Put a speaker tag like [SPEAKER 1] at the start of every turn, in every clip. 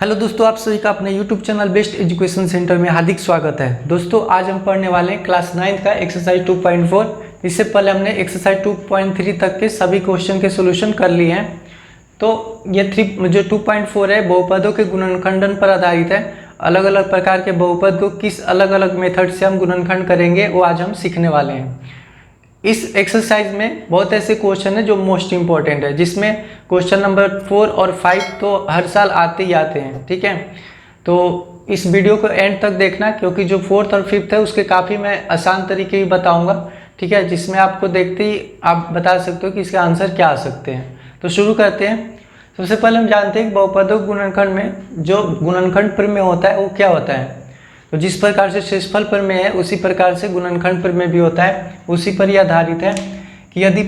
[SPEAKER 1] Hello दोस्तों, आप सभी का अपने YouTube channel best education centre में हार्दिक स्वागत है। दोस्तों आज हम पढ़ने वाले हैं क्लास 9 का एक्सरसाइज 2.4। इससे पहले हमने एक्सरसाइज 2.3 तक के सभी क्वेश्चन के सॉल्यूशन कर लिए हैं। तो ये जो 2.4 है बहुपदों के गुणनखंडन पर आधारित है। अलग अलग प्रकार के बहुपद को किस अलग अलग मेथड से हम गुणनखंड करेंगे वो आज हम सीखने वाले हैं। इस एक्सरसाइज में बहुत ऐसे क्वेश्चन है जो मोस्ट इंपॉर्टेंट है, जिसमें क्वेश्चन नंबर 4 और 5 तो हर साल आते ही आते हैं। ठीक है, तो इस वीडियो को एंड तक देखना, क्योंकि जो 4th और 5th है उसके काफ़ी मैं आसान तरीके भी बताऊंगा। ठीक है, जिसमें आपको देखते ही आप बता सकते हो कि इसके आंसर क्या आ सकते हैं। तो शुरू करते हैं। सबसे पहले हम जानते हैं कि बहुपदों के गुणनखंड में जो गुणनखंड प्रमेय होता है वो क्या होता है। तो जिस प्रकार से शेषफल प्रमेय है उसी प्रकार से गुणनखंड प्रमेय भी होता है। उसी पर यह आधारित है कि यदि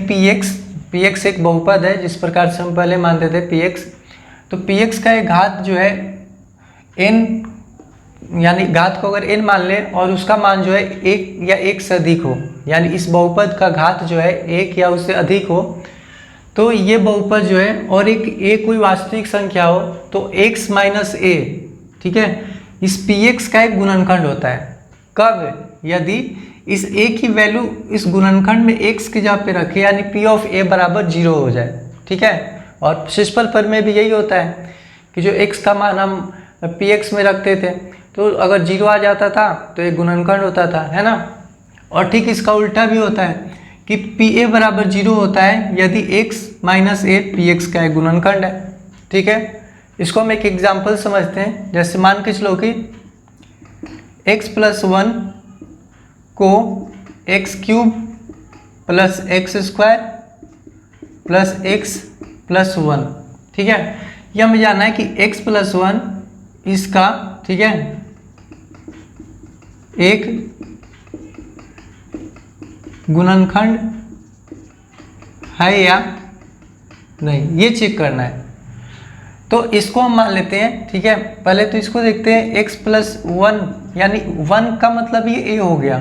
[SPEAKER 1] px एक बहुपद है, जिस प्रकार से हम पहले मानते थे px, तो px का एक घात जो है n, यानी घात को अगर n मान लें और उसका मान जो है 1 या 1 से अधिक हो, यानी इस बहुपद का घात जो है 1 या उससे अधिक हो, तो ये बहुपद जो है और एक कोई वास्तविक संख्या हो तो x माइनस a, ठीक है, इस px का एक गुणनखंड होता है। कब? यदि इस a की वैल्यू इस गुणनखंड में x की जगह पे रखे, यानी p ऑफ a बराबर 0 हो जाए। ठीक है, और शेषफल प्रमेय भी यही होता है कि जो x का मान हम px में रखते थे, तो अगर 0 आ जाता था तो एक गुणनखंड होता था, है ना। और ठीक इसका उल्टा भी होता है कि pa बराबर 0 होता है यदि x माइनस a px का एक गुणनखंड है। ठीक है, इसको हम एक एग्जाम्पल समझते हैं। जैसे मान के चलो कि x प्लस 1 को x cube plus x square plus x plus 1, ठीक है, ये हमें जानना है कि x प्लस 1 इसका, ठीक है, एक गुणनखंड है या नहीं, ये चेक करना है। तो इसको हम मान लेते हैं। ठीक है, पहले तो इसको देखते हैं। x प्लस 1 यानी 1 का मतलब ये a हो गया,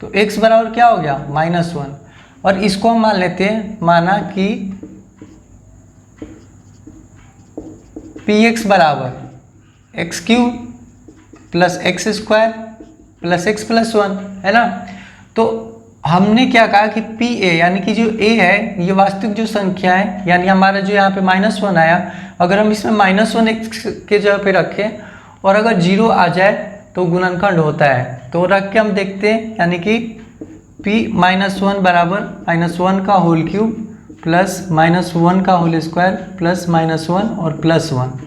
[SPEAKER 1] तो x बराबर क्या हो गया -1। और इसको हम मान लेते हैं, माना कि px बराबर x cube plus x square plus x plus 1, है ना। तो हमने क्या कहा कि pa यानी कि जो a है ये वास्तविक जो संख्या है, यानी हमारा जो यहाँ पे -1 आया, अगर हम इसमें -1 x के जगह पे रखें और अगर 0 आ जाए तो गुणनखंड होता है। तो रख के हम देखते हैं, यानी कि p-1 बराबर -1 का होल क्यूब प्लस -1 का होल स्क्वायर प्लस -1 और प्लस 1।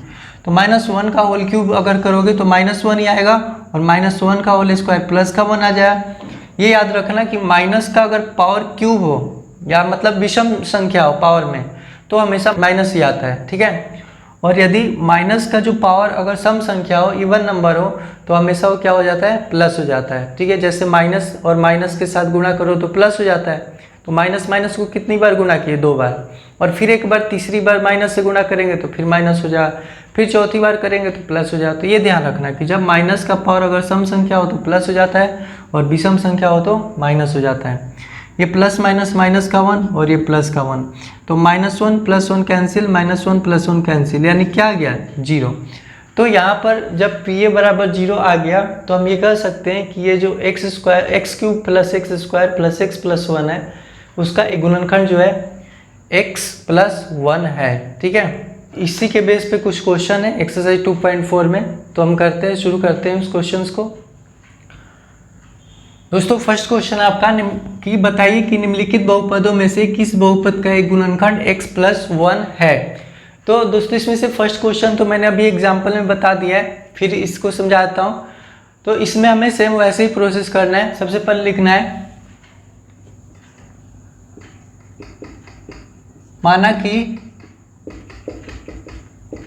[SPEAKER 1] तो -1 का होल क्यूब अगर करोगे तो -1 ही आएगा और -1 का होल स्क्वायर प्लस का 1 आ जाए। ये याद रखना कि माइनस का अगर पावर क्यूब हो या मतलब विषम संख्या हो पावर में, तो हमेशा माइनस ही आता है। ठीक है, और यदि माइनस का जो पावर अगर सम संख्या हो, इवन नंबर हो, तो हमेशा वो क्या हो जाता है, प्लस हो जाता है। ठीक है, जैसे माइनस और माइनस के साथ गुणा करो तो प्लस हो जाता है। तो माइनस माइनस को कितनी बार गुणा किए, 2 बार, और फिर एक बार तीसरी बार माइनस से गुणा करेंगे तो फिर माइनस हो जाए, फिर चौथी बार करेंगे तो प्लस हो जाए। तो ये ध्यान रखना कि जब माइनस का पावर अगर सम संख्या हो तो प्लस हो जाता है और विषम संख्या हो तो माइनस हो जाता है। ये प्लस माइनस माइनस का 1 और ये प्लस का 1, तो -1 प्लस 1 कैंसिल, -1 प्लस 1 कैंसिल, यानी क्या आ गया, 0। तो यहाँ पर जब pa बराबर 0 आ गया तो हम ये कह सकते हैं कि ये जो x cube plus x square plus x plus 1 है, उसका एक गुणनखंड जो है x प्लस 1 है। ठीक है, इसी के बेस पे कुछ क्वेश्चन है एक्सरसाइज 2.4 में, तो हम करते हैं, शुरू करते हैं उस क्वेश्चंस को। दोस्तों फर्स्ट क्वेश्चन आपका कि बताइए कि निम्नलिखित बहुपदों में से किस बहुपद का एक गुणनखंड x प्लस 1 है। तो दोस्तों इसमें से फर्स्ट क्वेश्चन तो मैंने अभी एग्जाम्पल में बता दिया है, फिर इसको समझाता हूँ। तो इसमें हमें सेम वैसे ही प्रोसेस करना है। सबसे पहले लिखना है, माना कि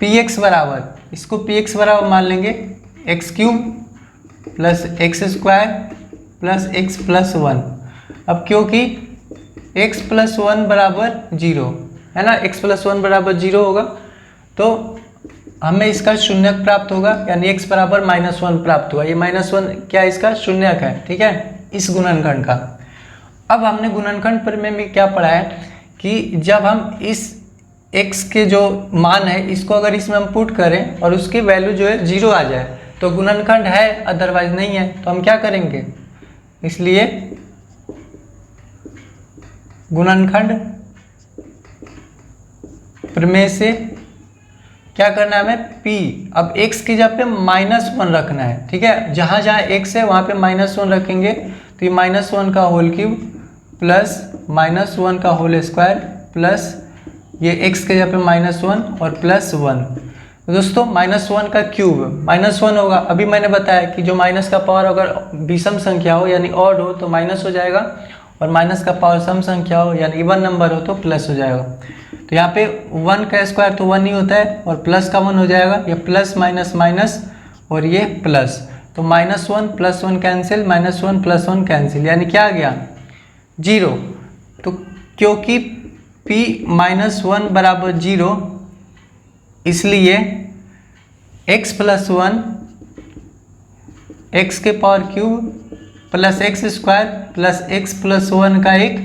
[SPEAKER 1] px बराबर, इसको px बराबर मान लेंगे x cube plus x square plus x plus 1। अब क्योंकि x प्लस 1 बराबर 0 है ना, x प्लस 1 बराबर 0 होगा तो हमें इसका शून्यक प्राप्त होगा, यानी x बराबर -1 प्राप्त हुआ। ये -1 क्या है, इसका शून्यक है। ठीक है, इस गुणनखंड का। अब हमने गुणनखंड प्रमेय में क्या पढ़ा है कि जब हम इस x के जो मान है इसको अगर इसमें हम पुट करें और उसकी वैल्यू जो है 0 आ जाए तो गुणनखंड है, अदरवाइज नहीं है। तो हम क्या करेंगे, इसलिए गुणनखंड प्रमेय से क्या करना है हमें, p। अब x की जगह पे -1 रखना है, ठीक है। जहाँ जहाँ x है वहाँ पे -1 रखेंगे तो ये -1 का होल क्यूब प्लस -1 का होल स्क्वायर प्लस ये x के जगह पे -1 और प्लस 1। दोस्तों -1 का क्यूब -1 होगा। अभी मैंने बताया कि जो माइनस का पावर अगर विषम संख्या हो यानी ऑड हो तो माइनस हो जाएगा, और माइनस का पावर सम संख्या हो यानी इवन नंबर हो तो प्लस हो जाएगा। तो यहाँ पे 1 का स्क्वायर तो 1 ही होता है और प्लस का 1 हो जाएगा, ये प्लस माइनस माइनस और ये प्लस, तो -1 प्लस 1 कैंसिल, -1 प्लस 1 कैंसिल, यानी क्या आ गया 0। तो क्योंकि p -1 बराबर 0 इसलिए x प्लस 1 x के power cube plus x square plus x plus 1 का एक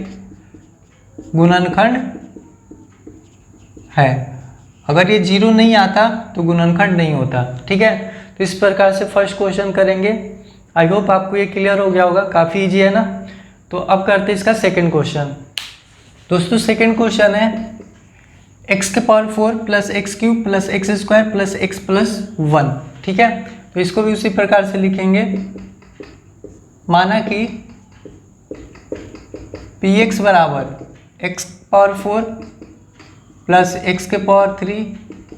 [SPEAKER 1] गुणनखंड है। अगर ये 0 नहीं आता तो गुणनखंड नहीं होता, ठीक है। तो इस प्रकार से फर्स्ट क्वेश्चन करेंगे। आई होप आपको ये क्लियर हो गया होगा, काफ़ी इजी है ना। तो अब करते हैं इसका सेकंड क्वेश्चन। दोस्तों सेकंड क्वेश्चन है x के power 4 plus x cube plus x square plus x plus 1, ठीक है। तो इसको भी उसी प्रकार से लिखेंगे। माना कि px बराबर x पावर 4 प्लस एक्स के पावर 3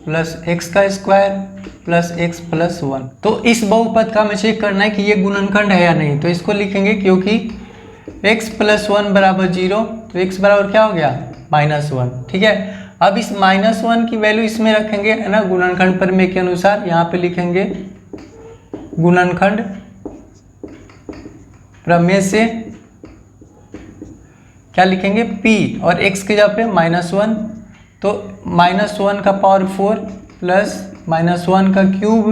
[SPEAKER 1] प्लस एक्स का स्क्वायर प्लस एक्स प्लस 1। तो इस बहुपद का हमें चेक करना है कि ये गुणनखंड है या नहीं। तो इसको लिखेंगे क्योंकि x प्लस 1 बराबर 0, तो x बराबर क्या हो गया -1, ठीक है। अब इस -1 की वैल्यू इसमें रखेंगे, है ना, गुणनखंड प्रमेय के अनुसार। यहाँ पे लिखेंगे गुणनखंड प्रमेय से क्या लिखेंगे p, और x के जगह पे -1, तो -1 का पावर 4 प्लस -1 का क्यूब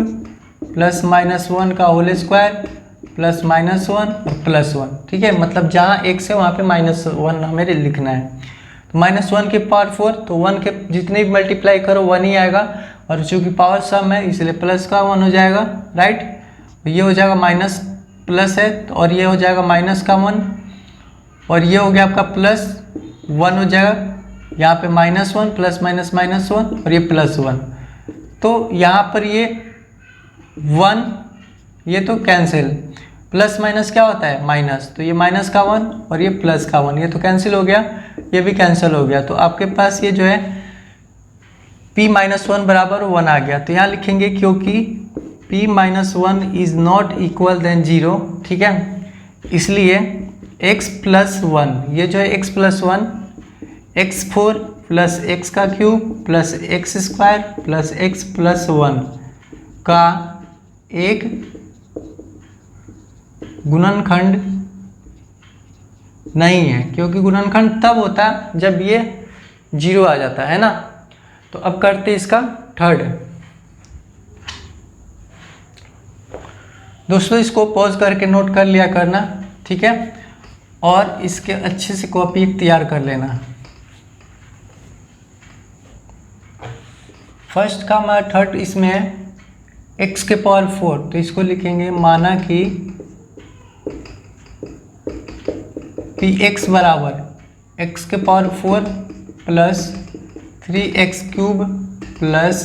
[SPEAKER 1] प्लस -1 का होल स्क्वायर प्लस -1 और प्लस 1, ठीक है। मतलब जहाँ x है वहाँ पे -1 हमें लिखना है। तो -1 के पावर 4, तो 1 के जितने भी मल्टीप्लाई करो 1 ही आएगा, और चूँकि पावर सम है इसलिए प्लस का 1 हो जाएगा, राइट। ये हो जाएगा माइनस प्लस है, और ये हो जाएगा माइनस का 1, और ये हो गया आपका प्लस 1 हो जाएगा। यहाँ पे -1 प्लस माइनस -1 और ये प्लस 1। तो यहाँ पर ये 1, ये तो कैंसिल, प्लस माइनस क्या होता है माइनस, तो ये माइनस का 1 और ये प्लस का 1, ये तो कैंसिल हो गया, ये भी कैंसिल हो गया। तो आपके पास ये जो है p -1 बराबर 1 आ गया। तो यहाँ लिखेंगे क्योंकि p -1 is not equal then 0, ठीक है, इसलिए x प्लस 1, ये जो है x plus 1 x4 plus x का cube plus x square plus x plus 1 का एक गुणनखंड नहीं है, क्योंकि गुणनखंड तब होता है जब ये 0 आ जाता है ना। तो अब करते इसका थर्ड। दोस्तों इसको पॉज करके नोट कर लिया करना, ठीक है, और इसके अच्छे से कॉपी तैयार कर लेना। फर्स्ट का हमारा थर्ड इसमें है x के पावर 4, तो इसको लिखेंगे माना कि px बराबर x के power 4 plus 3x cube plus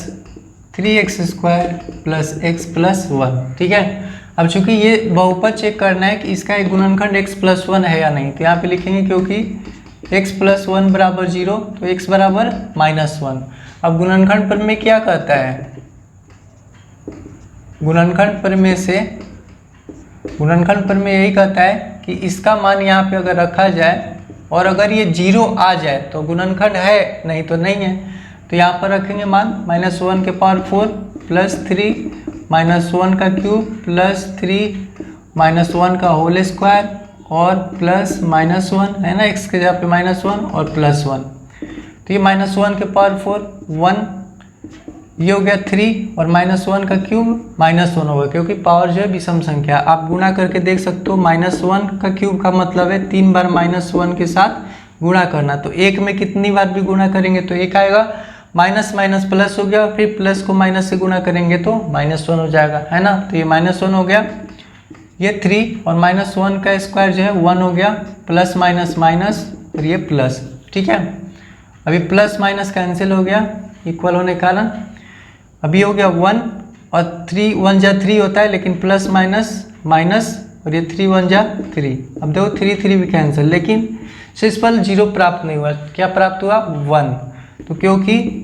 [SPEAKER 1] 3x square plus x plus 1, ठीक है। अब चूंकि ये बहुपद चेक करना है कि इसका एक गुणनखंड x प्लस 1 है या नहीं, तो यहाँ पे लिखेंगे क्योंकि x प्लस 1 बराबर 0, तो x बराबर -1। अब गुणनखंड प्रमेय क्या कहता है, गुणनखंड प्रमेय यही कहता है कि इसका मान यहाँ पे अगर रखा जाए और अगर ये 0 आ जाए तो गुणनखंड है, नहीं तो नहीं है। तो यहाँ पर रखेंगे मान -1 के पावर 4 प्लस 3 -1 का क्यूब प्लस 3 -1 का होल स्क्वायर और प्लस -1 है ना, x के जगह पे -1 और प्लस 1। तो ये -1 के पावर 4 1, ये हो गया 3 और -1 का क्यूब -1 होगा, क्योंकि पावर जो है विषम संख्या। आप गुणा करके देख सकते हो, -1 का क्यूब का मतलब है 3 बार -1 के साथ गुणा करना। तो एक में कितनी बार भी गुणा करेंगे तो 1 आएगा, माइनस माइनस प्लस हो गया, फिर प्लस को माइनस से गुना करेंगे तो -1 हो जाएगा, है ना। तो ये -1 हो गया, ये 3 और -1 का स्क्वायर जो है 1 हो गया, प्लस माइनस माइनस और ये प्लस, ठीक है। अभी प्लस माइनस कैंसिल हो गया इक्वल होने के कारण, अभी हो गया 1 और 3 1 जा 3 होता है, लेकिन प्लस माइनस माइनस और ये 3 1 जा 3। अब देखो 3 3 भी कैंसिल, लेकिन शेषफल 0 प्राप्त नहीं हुआ। क्या प्राप्त हुआ? 1। तो क्योंकि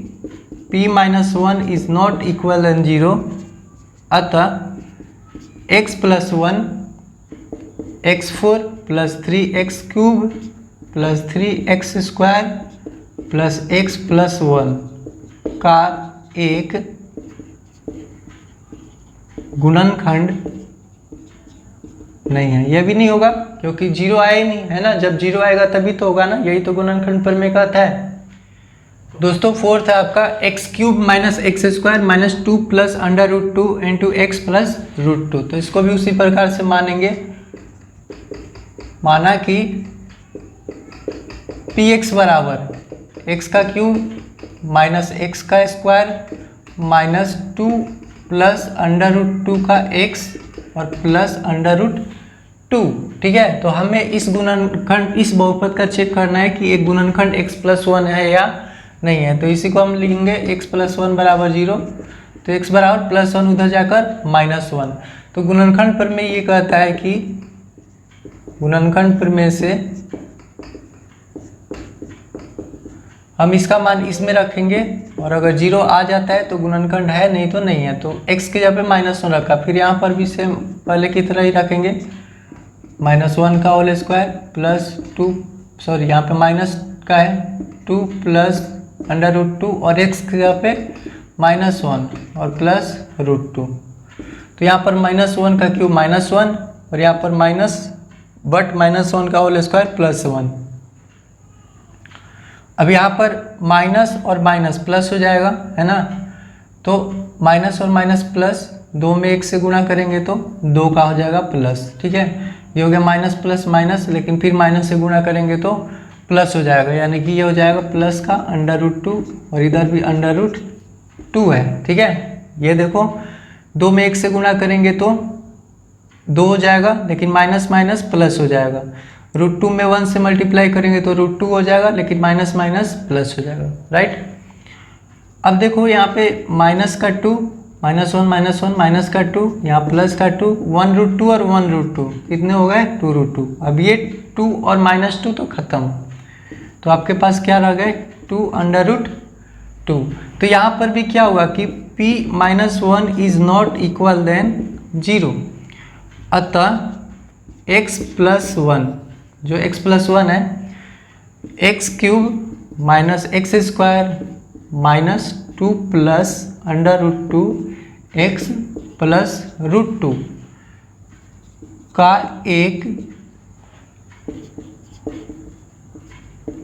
[SPEAKER 1] p-1 is not equal then 0, अतः x + 1 x4 + 3x³ + 3x² + x + 1 का एक गुणनखंड नहीं है। यह भी नहीं होगा क्योंकि 0 आया ही नहीं, है ना। जब 0 आएगा तभी तो होगा ना, यही तो गुणनखंड प्रमेय का अर्थ है। दोस्तों फोर्थ है आपका x³ - x² - 2 + √2 × x + √2। तो इसको भी उसी प्रकार से मानेंगे। माना कि px बराबर x³ - x² - 2 + √2 का x और प्लस √2, ठीक है। तो हमें इस गुणनखंड, इस बहुपद का चेक करना है कि एक गुणनखंड x + 1 है या नहीं है। तो इसी को हम लिखेंगे x + 1 = 0, तो x बराबर +1 उधर जाकर -1। तो गुणनखंड प्रमेय ये कहता है कि गुणनखंड प्रमेय से हम इसका मान इसमें रखेंगे और अगर 0 आ जाता है तो गुणनखंड है, नहीं तो नहीं है। तो x के जगह पे -1 रखा, फिर यहाँ पर भी सेम पहले की तरह ही रखेंगे, -1 का होल स्क्वायर प्लस 2, सॉरी यहाँ पे माइनस का है 2 + √2 और x के जगह पे -1 और प्लस √2। तो यहाँ पर -1 का क्यूब -1 और यहाँ पर -1 का होल स्क्वायर +1। अब यहाँ पर माइनस और माइनस प्लस हो जाएगा, है ना। तो माइनस और माइनस प्लस, 2 में 1 से गुणा करेंगे तो 2 का हो जाएगा प्लस, ठीक है। ये हो गया माइनस प्लस माइनस, लेकिन फिर माइनस से गुणा करेंगे तो प्लस हो जाएगा, यानी कि ये हो जाएगा प्लस का √2 और इधर भी √2 है, ठीक है। ये देखो 2 में 1 से गुणा करेंगे तो 2 हो जाएगा, लेकिन माइनस माइनस प्लस हो जाएगा। √2 में 1 से मल्टीप्लाई करेंगे तो √2 हो जाएगा, लेकिन माइनस माइनस प्लस हो जाएगा, राइट। अब देखो यहाँ पे माइनस का 2, -1 माइनस का 2, यहाँ प्लस का 2, 1√2 और 1√2 कितने हो गए? 2√2। अब ये 2 और -2 तो खत्म, तो आपके पास क्या रह गए? 2√2। तो यहाँ पर भी क्या हुआ कि p-1 is not equal then 0, अतः x + 1, जो x + 1 है, x³ - x² - 2 + √2 x + √2 का एक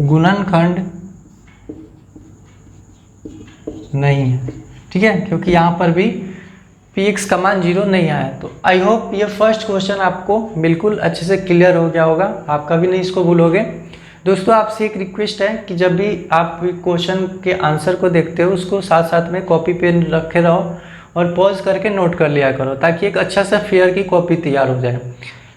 [SPEAKER 1] गुणनखंड नहीं है, ठीक है, क्योंकि यहाँ पर भी px का मान 0 नहीं आया। तो आई होप ये फर्स्ट क्वेश्चन आपको बिल्कुल अच्छे से क्लियर हो गया होगा, आप कभी नहीं इसको भूलोगे। दोस्तों आपसे एक रिक्वेस्ट है कि जब भी आप क्वेश्चन के आंसर को देखते हो उसको साथ साथ में कॉपी पेन रखे रहो और पॉज करके नोट कर लिया करो, ताकि एक अच्छा सा फेयर की कॉपी तैयार हो जाए।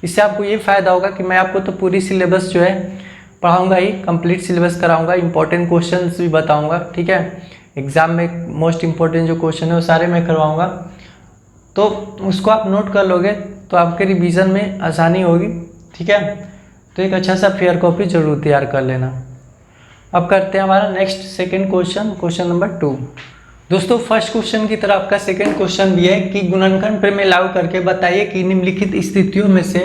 [SPEAKER 1] इससे आपको ये फ़ायदा होगा कि मैं आपको तो पूरी सिलेबस जो है पढ़ाऊँगा ही, कंप्लीट सिलेबस कराऊँगा, इंपॉर्टेंट क्वेश्चन भी बताऊँगा, ठीक है। एग्ज़ाम में मोस्ट इंपॉर्टेंट जो क्वेश्चन है वो सारे मैं करवाऊँगा, तो उसको आप नोट कर लोगे तो आपके रिवीजन में आसानी होगी, ठीक है। तो एक अच्छा सा फेयर कॉपी जरूर तैयार कर लेना। अब करते हैं हमारा नेक्स्ट सेकंड क्वेश्चन नंबर 2। दोस्तों फर्स्ट क्वेश्चन की तरह आपका सेकंड क्वेश्चन भी है कि गुणनखंड प्रमेय लागू करके बताइए कि निम्नलिखित स्थितियों में से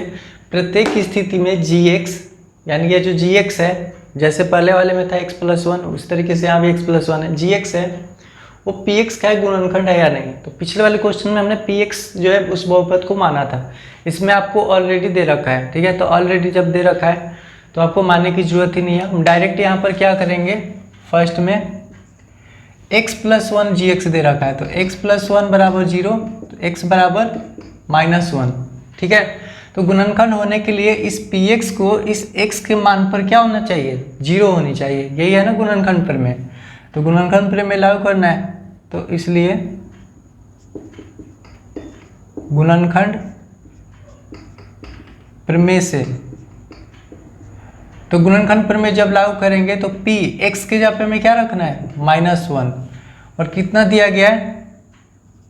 [SPEAKER 1] प्रत्येक स्थिति में gx, यानी ये जो gx है, जैसे पहले वाले में था x + 1, उस तरीके से यहाँ भी x + 1 है, gx है, वो px का गुणनखंड है या नहीं। तो पिछले वाले क्वेश्चन में हमने px जो है उस बहुपद को माना था, इसमें आपको ऑलरेडी दे रखा है, ठीक है। तो ऑलरेडी जब दे रखा है तो आपको मानने की जरूरत ही नहीं है। हम डायरेक्ट यहाँ पर क्या करेंगे, फर्स्ट में x + 1 gx दे रखा है, तो x + 1 = 0, तो x बराबर -1, ठीक है। तो गुणनखंड होने के लिए इस px को इस x के मान पर क्या होना चाहिए? 0 होनी चाहिए, यही है ना गुणनखंड प्रमेय। तो गुणनखंड प्रमेय लागू करना है, तो इसलिए गुणनखंड प्रमेय से, तो गुणनखंड प्रमेय जब लागू करेंगे तो p x के जगह पे हमें क्या रखना है -1, और कितना दिया गया है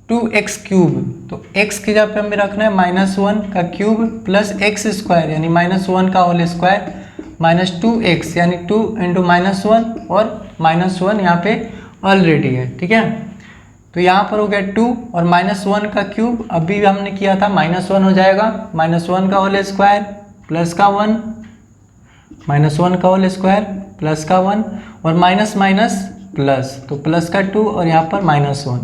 [SPEAKER 1] 2x क्यूब, तो x के जगह पे हमें रखना है -1 का क्यूब प्लस x स्क्वायर यानी -1 का होल स्क्वायर माइनस 2x यानी 2 इंटू -1 और -1 यहाँ पे ऑलरेडी है, ठीक है। तो यहाँ पर हो गया 2 और -1 का क्यूब, अभी हमने किया था -1 हो जाएगा, -1 का होल स्क्वायर प्लस का 1, -1 का होल स्क्वायर प्लस का 1 और माइनस माइनस प्लस, तो प्लस का 2 और यहाँ पर -1,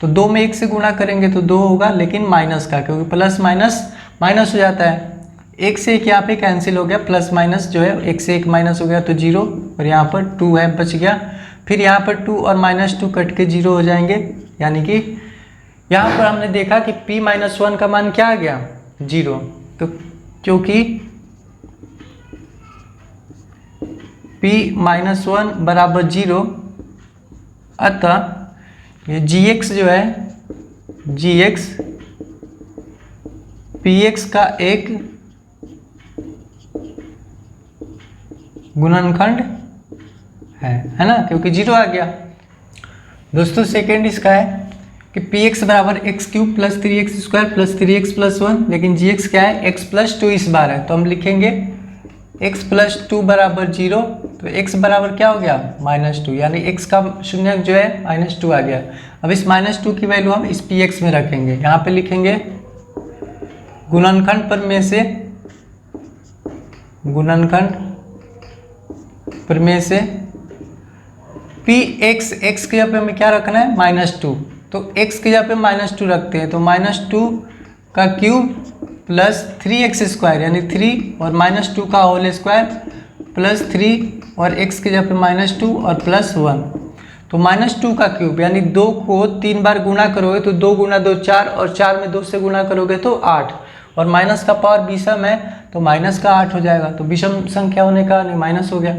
[SPEAKER 1] तो 2 में 1 से गुणा करेंगे तो 2 होगा, लेकिन माइनस का, क्योंकि प्लस माइनस माइनस हो जाता है, 1 से 1 यहाँ पे कैंसिल हो गया, प्लस माइनस जो है 1 से 1 माइनस हो गया तो 0, और यहाँ पर 2 है बच गया, फिर यहाँ पर 2 और -2 कट के 0 हो जाएंगे, यानी कि यहाँ पर हमने देखा कि p-1 का मान क्या आ गया 0, तो क्योंकि p-1 बराबर 0, अतः ये gx जो है gx px का एक गुणनखंड है ना, क्योंकि 0 आ गया। दोस्तों सेकेंड इसका है कि px बराबर x cube plus 3x square plus 3x plus 1, लेकिन gx क्या है x प्लस 2 इस बार है, तो हम लिखेंगे x प्लस 2 बराबर 0, तो x बराबर क्या हो गया -2, यानी x का शून्य जो है -2 आ गया। अब इस -2 की वैल्यू हम इस px में रखेंगे, यहाँ पे लिखेंगे गुणनखंड प्रमेय से, गुणनखंड प्रमेय से px x के जगह पे हमें क्या रखना है -2, तो x के जगह पे -2 रखते हैं, तो -2 का क्यूब प्लस 3x स्क्वायर यानी 3 और -2 का होल स्क्वायर प्लस 3 और x के जगह पे -2 और प्लस 1, तो -2 का क्यूब यानी 2 को 3 बार गुणा करोगे तो 2 गुना 2 4, और 4 में 2 से गुणा करोगे तो 8, और माइनस का पावर विषम है तो माइनस का 8 हो जाएगा, तो विषम संख्या होने का नहीं माइनस हो गया।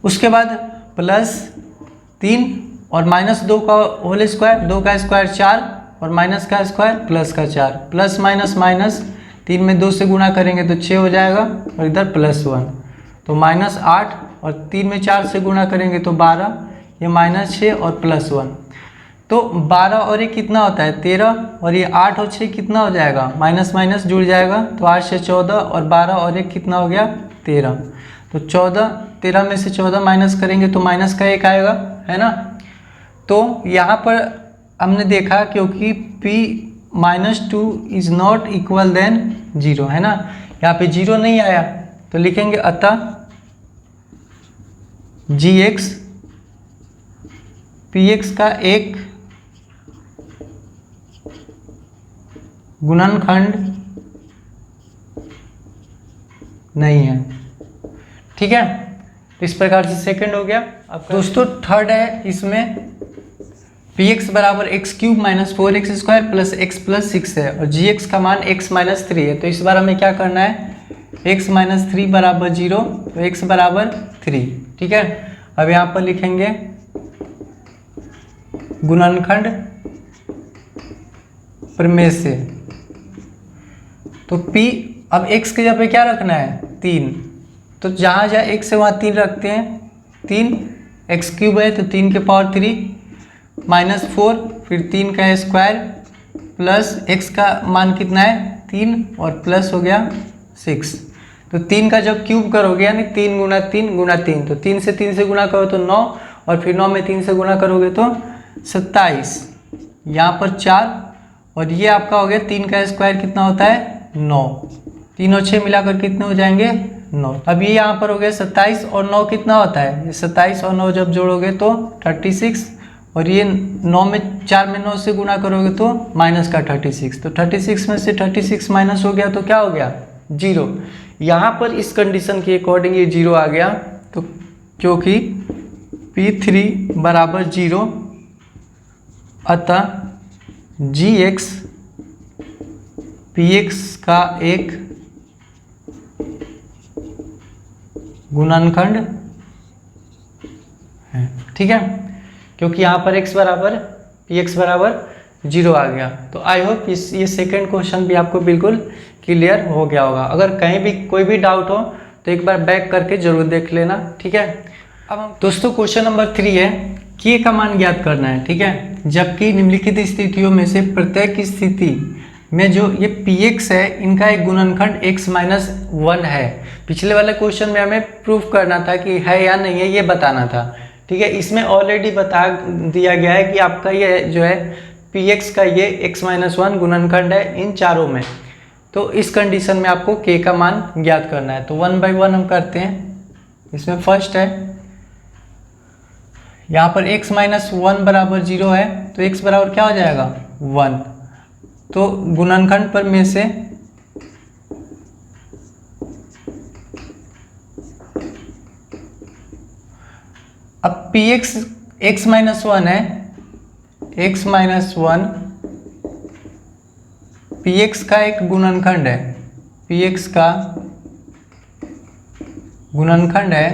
[SPEAKER 1] उसके बाद प्लस 3 और -2 का होल स्क्वायर, 2 का स्क्वायर 4 और माइनस का स्क्वायर प्लस का 4, प्लस माइनस माइनस, 3 में 2 से गुणा करेंगे तो 6 हो जाएगा, और इधर प्लस 1, तो -8 और 3 में 4 से गुणा करेंगे तो 12, ये -6 और प्लस 1, तो 12 और ये कितना होता है 13, और ये 8 और 6 कितना हो जाएगा माइनस माइनस जुड़ जाएगा, तो 8 से 14 और 12 और 1 कितना हो गया 13, तो 13 में से 14 माइनस करेंगे तो माइनस का 1 आएगा, है ना। तो यहाँ पर हमने देखा क्योंकि p-2 is not equal then 0, है ना, यहाँ पे 0 नहीं आया, तो लिखेंगे अतः gx px का एक गुणनखंड नहीं है, ठीक है। तो इस प्रकार से सेकंड हो गया। अब दोस्तों थर्ड है, इसमें px बराबर x cube minus 4x square plus x plus 6 है, और gx का मान x माइनस 3 है, तो इस बार हमें क्या करना है x माइनस 3 बराबर 0, तो x बराबर 3, ठीक है। अब यहाँ पर लिखेंगे गुणनखंड प्रमेय से, तो p अब x के जगह पे क्या रखना है 3, तो जहाँ जहाँ x से वहाँ 3 रखते हैं, 3 एक्स क्यूब है तो 3 के पावर 3 -4 फिर 3 का स्क्वायर प्लस x का मान कितना है 3 और प्लस हो गया 6, तो 3 का जब क्यूब करोगे यानी 3 गुना 3 गुना 3, तो 3 से गुणा करो तो 9, और फिर 9 में 3 से गुणा करोगे तो 27, यहाँ पर 4, और ये आपका हो गया 3 का स्क्वायर कितना होता है 9, 3 और 6 मिलाकर कितने हो जाएंगे 9। अब ये यहाँ पर हो गया 27 और 9 कितना होता है, ये 27 और 9 जब जोड़ोगे तो 36, और ये 9 में 4 में 9 से गुणा करोगे तो माइनस का 36, तो 36 में से 36 माइनस हो गया तो क्या हो गया 0। यहाँ पर इस कंडीशन के अकॉर्डिंग ये 0 आ गया, तो क्योंकि p3 बराबर 0, अतः gx px का एक गुणनखंड है, ठीक है, क्योंकि यहाँ पर x बराबर px बराबर 0 आ गया। तो आई होप ये सेकंड क्वेश्चन भी आपको बिल्कुल क्लियर हो गया होगा। अगर कहीं भी कोई भी डाउट हो तो एक बार बैक करके जरूर देख लेना, ठीक है। अब हम दोस्तों क्वेश्चन नंबर 3 है, k का मान ज्ञात करना है, ठीक है। जबकि निम्नलिखित स्थितियों में से प्रत्येक स्थिति में जो ये px है इनका एक गुणनखंड x माइनस 1 है। पिछले वाले क्वेश्चन में हमें प्रूफ करना था कि है या नहीं है, ये बताना था, ठीक है। इसमें ऑलरेडी बता दिया गया है कि आपका ये जो है px का ये x माइनस 1 गुणनखंड है इन चारों में। तो इस कंडीशन में आपको k का मान ज्ञात करना है। तो 1 बाई 1 हम करते हैं। इसमें फर्स्ट है, यहाँ पर x माइनस 1 बराबर 0 है, तो x बराबर क्या हो जाएगा 1। तो गुणनखंड पर में से अब px x माइनस 1 है, x माइनस 1 px का एक गुणनखंड है, px का गुणनखंड है।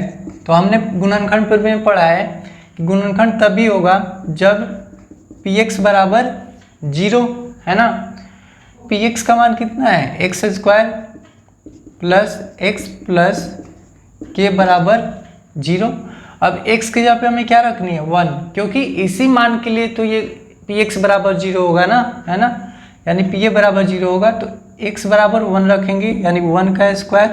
[SPEAKER 1] तो हमने गुणनखंड पर में पढ़ा है कि गुणनखंड तभी होगा जब px बराबर 0 है ना। px का मान कितना है x square plus x plus के बराबर 0। अब x की जगह पे हमें क्या रखनी है 1, क्योंकि इसी मान के लिए तो ये px बराबर 0 होगा ना, है ना, यानी pa बराबर 0 होगा। तो x बराबर 1 रखेंगे, यानी 1 का स्क्वायर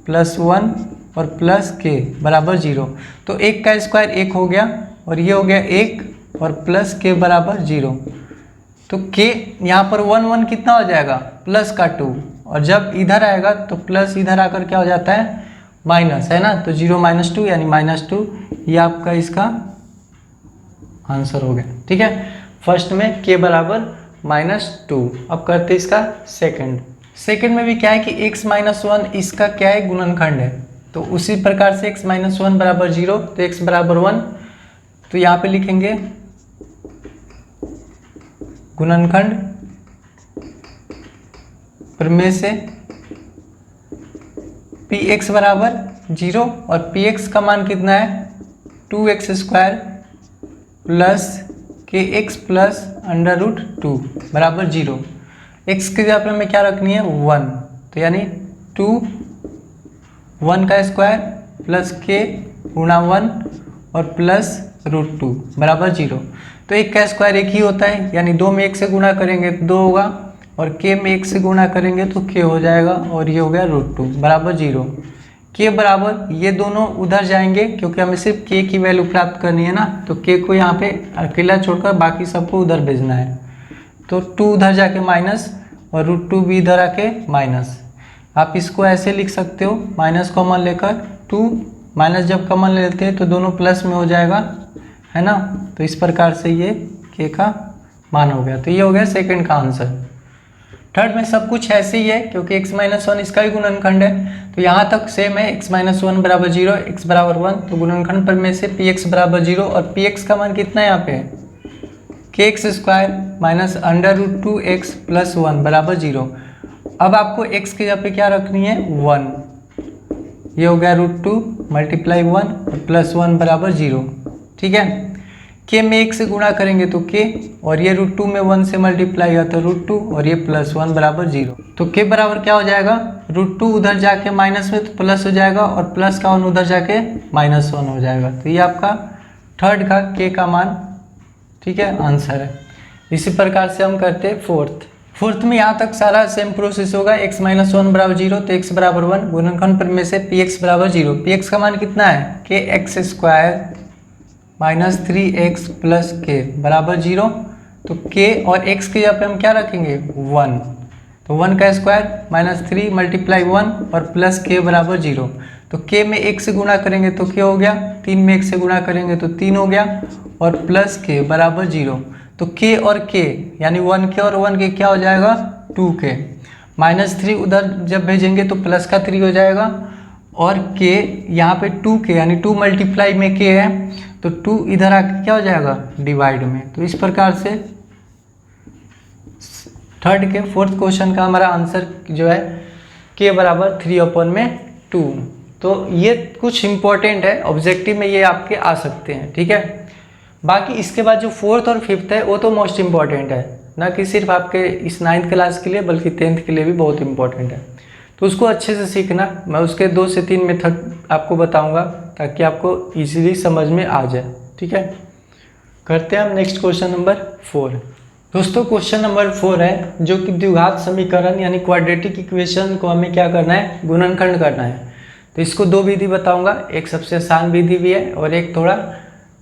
[SPEAKER 1] प्लस 1 और प्लस k बराबर 0। तो 1 का स्क्वायर 1 हो गया और ये हो गया 1 और प्लस k बराबर 0। तो k यहाँ पर 1 1 कितना हो जाएगा प्लस का 2, और जब इधर आएगा तो प्लस इधर आकर क्या हो जाता है माइनस, है ना। तो 0 माइनस 2 यानी -2, ये आपका इसका आंसर हो गया, ठीक है। फर्स्ट में k बराबर -2। अब करते इसका सेकंड में भी क्या है कि x माइनस 1 इसका क्या है गुणनखंड है। तो उसी प्रकार से x माइनस 1 बराबर 0, तो x बराबर 1। तो यहाँ पे लिखेंगे गुणनखंड पर में से px बराबर 0 और px का मान कितना है 2x square plus kx plus √2 बराबर 0। x की जगह पे हमें क्या रखनी है 1, तो यानी 2 1 का स्क्वायर प्लस k गुणा 1 और प्लस √2 बराबर 0। तो 1 का स्क्वायर 1 ही होता है, यानी 2 में 1 से गुणा करेंगे तो 2 होगा, और k में 1 से गुणा करेंगे तो k हो जाएगा, और ये हो गया √2 बराबर 0। k बराबर ये दोनों उधर जाएंगे क्योंकि हमें सिर्फ k की वैल्यू प्राप्त करनी है ना। तो k को यहाँ पे अकेला छोड़कर बाकी सबको उधर भेजना है। तो 2 उधर जाके माइनस और √2 भी इधर आके माइनस। आप इसको ऐसे लिख सकते हो, माइनस कॉमन लेकर 2 माइनस जब कॉमन लेते हैं तो दोनों प्लस में हो जाएगा, है ना। तो इस प्रकार से ये k का मान हो गया। तो ये हो गया सेकंड का आंसर। थर्ड में सब कुछ ऐसे ही है क्योंकि x माइनस 1 इसका ही गुणनखंड है। तो यहाँ तक सेम है, x माइनस 1 बराबर 0, x बराबर 1। तो गुणनखंड पर में से px बराबर 0 और px का मान कितना है यहाँ पे kx square minus √2x plus 1 बराबर 0। अब आपको x की जगह पे क्या रखनी है 1, ये हो गया √2 मल्टीप्लाई 1 और प्लस 1 बराबर 0, ठीक है। k में 1 से गुणा करेंगे तो k, और ये √2 में 1 से मल्टीप्लाई हुआ तो √2 और ये प्लस 1 बराबर 0। तो k बराबर क्या हो जाएगा √2 उधर जाके माइनस में तो प्लस हो जाएगा, और प्लस का 1 उधर जाके -1 हो जाएगा। तो ये आपका थर्ड का k का मान, ठीक है, आंसर है। इसी प्रकार से हम करते हैं फोर्थ में यहाँ तक सारा सेम प्रोसेस होगा। x माइनस 1 बराबर 0, तो x बराबर 1, गुणनखंड पर में से px बराबर 0। px का मान कितना है kx square minus 3x plus k बराबर 0। तो k और x की जगह पे हम क्या रखेंगे 1, तो 1 का स्क्वायर माइनस 3 मल्टीप्लाई 1 और प्लस k बराबर 0। तो k में 1 से गुणा करेंगे तो k हो गया, 3 में 1 से गुणा करेंगे तो 3 हो गया, और प्लस k बराबर 0। तो k और k यानी 1k और 1k क्या हो जाएगा 2k। -3 उधर जब भेजेंगे तो प्लस का 3 हो जाएगा, और k यहाँ पे 2k यानी 2 मल्टीप्लाई में k है, तो 2 इधर आके क्या हो जाएगा डिवाइड में। तो इस प्रकार से थर्ड के फोर्थ क्वेश्चन का हमारा आंसर जो है k बराबर 3/2। तो ये कुछ इम्पोर्टेंट है, ऑब्जेक्टिव में ये आपके आ सकते हैं, ठीक है। बाकी इसके बाद जो 4th और 5th है वो तो मोस्ट इम्पॉर्टेंट है, ना कि सिर्फ आपके इस 9th क्लास के लिए बल्कि 10th के लिए भी बहुत इम्पॉर्टेंट है। तो उसको अच्छे से सीखना, मैं उसके 2 से 3 मेथड आपको बताऊंगा ताकि आपको इजीली समझ में आ जाए, ठीक है। करते हैं हम नेक्स्ट क्वेश्चन नंबर 4। दोस्तों क्वेश्चन नंबर 4 है जो कि द्विघात समीकरण यानी क्वाड्रेटिक इक्वेशन को हमें क्या करना है, गुणनखंड करना है। तो इसको 2 विधि बताऊंगा, एक सबसे आसान विधि भी है और एक थोड़ा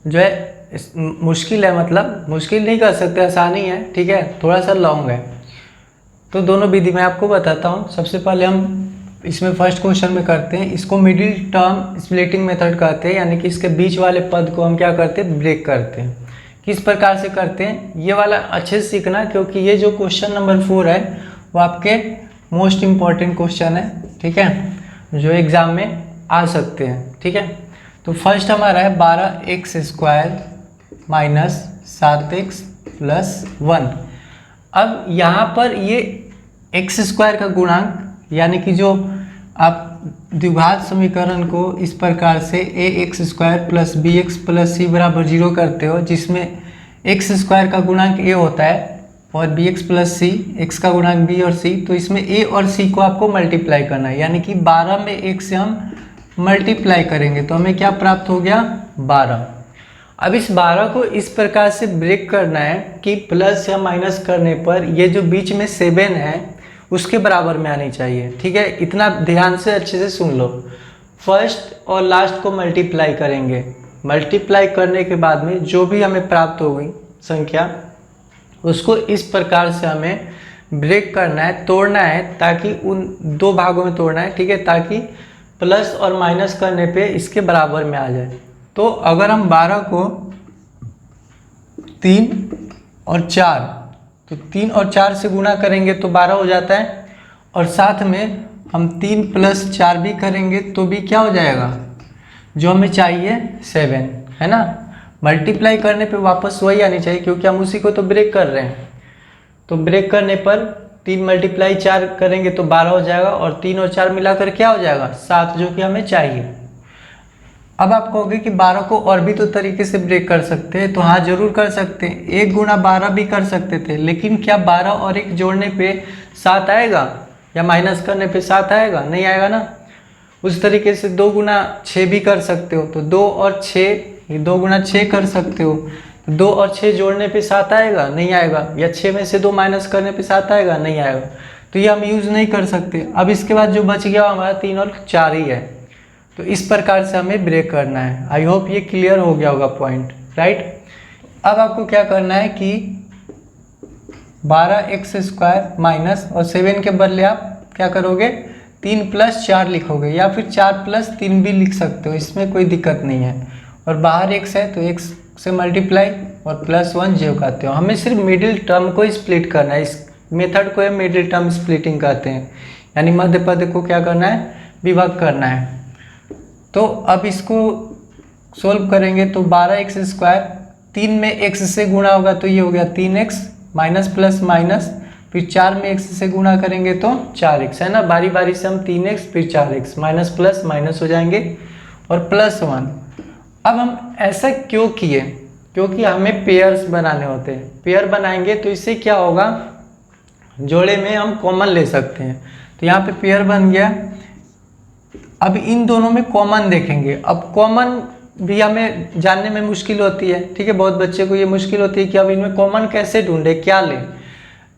[SPEAKER 1] जो है मुश्किल है, मतलब मुश्किल नहीं कर सकते, आसानी है, ठीक है, थोड़ा सा लॉन्ग है। तो दोनों विधि मैं आपको बताता हूँ। सबसे पहले हम इसमें फर्स्ट क्वेश्चन में करते हैं, इसको मिडिल टर्म स्प्लिटिंग मेथड कहते हैं, यानी कि इसके बीच वाले पद को हम क्या करते हैं, ब्रेक करते हैं। किस प्रकार से करते हैं ये वाला अच्छे से सीखना, क्योंकि ये जो क्वेश्चन नंबर 4 है वो आपके मोस्ट इम्पॉर्टेंट क्वेश्चन है, ठीक है, जो एग्जाम में आ सकते हैं, ठीक है। तो फर्स्ट हमारा है 12x² माइनस 7x प्लस 1। अब यहाँ पर ये x² का गुणांक, यानी कि जो आप द्विघात समीकरण को इस प्रकार से ax² plus bx plus c बराबर 0 करते हो, जिसमें x² का गुणांक a होता है और bx प्लस c, x का गुणांक b और c, तो इसमें a और c को आपको मल्टीप्लाई करना है, यानी कि 12 में 1 से हम मल्टीप्लाई करेंगे तो हमें क्या प्राप्त हो गया, 12। अब इस 12 को इस प्रकार से ब्रेक करना है कि प्लस या माइनस करने पर ये जो बीच में 7 है उसके बराबर में आनी चाहिए, ठीक है। इतना ध्यान से अच्छे से सुन लो। फर्स्ट और लास्ट को मल्टीप्लाई करेंगे, मल्टीप्लाई करने के बाद में जो भी हमें प्राप्त होगी संख्या, उसको इस प्रकार से हमें ब्रेक करना है, तोड़ना है, ताकि उन 2 भागों में तोड़ना है, ठीक है, ताकि प्लस और माइनस करने पे इसके बराबर में आ जाए। तो अगर हम 12 को 3 और 4, तो 3 और 4 से गुणा करेंगे तो 12 हो जाता है, और साथ में हम 3 प्लस 4 भी करेंगे तो भी क्या हो जाएगा, जो हमें चाहिए 7, है ना। मल्टीप्लाई करने पे वापस वही आनी चाहिए, क्योंकि हम उसी को तो ब्रेक कर रहे हैं। तो ब्रेक करने पर 3 मल्टीप्लाई 4 करेंगे तो 12 हो जाएगा, और 3 और 4 मिलाकर क्या हो जाएगा, 7, जो कि हमें चाहिए। अब आप कहोगे कि 12 को और भी तो तरीके से ब्रेक कर सकते हैं, तो हाँ जरूर कर सकते हैं, 1 गुना 12 भी कर सकते थे, लेकिन क्या 12 और 1 जोड़ने पे 7 आएगा या माइनस करने पे 7 आएगा, नहीं आएगा ना। उस तरीके से 2 गुना 6 भी कर सकते हो, तो 2 और 6, 2 गुना 6 कर सकते हो, 2 और 6 जोड़ने पे 7 आएगा, नहीं आएगा, या 6 में से 2 माइनस करने पे 7 आएगा, नहीं आएगा, तो ये हम यूज़ नहीं कर सकते। अब इसके बाद जो बच गया हमारा 3 और 4 ही है, तो इस प्रकार से हमें ब्रेक करना है। आई होप ये क्लियर हो गया होगा पॉइंट, राइट। अब आपको क्या करना है कि 12x² माइनस, और 7 के बदले आप क्या करोगे, 3 प्लस 4 लिखोगे, या फिर 4 प्लस 3 भी लिख सकते हो, इसमें कोई दिक्कत नहीं है। और बाहर x है तो x से मल्टीप्लाई और प्लस 1 जो कहते हो। हमें सिर्फ मिडिल टर्म को स्प्लिट करना है, इस मेथड को मिडिल टर्म स्प्लिटिंग कहते हैं, यानी मध्य पद को क्या करना है, विभक्त करना है। तो अब इसको सोल्व करेंगे तो 12x², 3 में x से गुणा होगा तो ये हो गया 3x, माइनस प्लस माइनस, फिर 4 में x से गुणा करेंगे तो 4x, है ना। बारी बारी से हम 3x फिर 4x, माइनस प्लस माइनस हो जाएंगे और प्लस 1। अब हम ऐसा क्यों किए, क्योंकि हमें पेयर्स बनाने होते हैं। पेयर बनाएंगे तो इससे क्या होगा, जोड़े में हम कॉमन ले सकते हैं। तो यहाँ पे पेयर बन गया। अब इन दोनों में कॉमन देखेंगे। अब कॉमन भी हमें जानने में मुश्किल होती है, ठीक है, बहुत बच्चे को ये मुश्किल होती है कि अब इनमें कॉमन कैसे ढूंढे, क्या लें।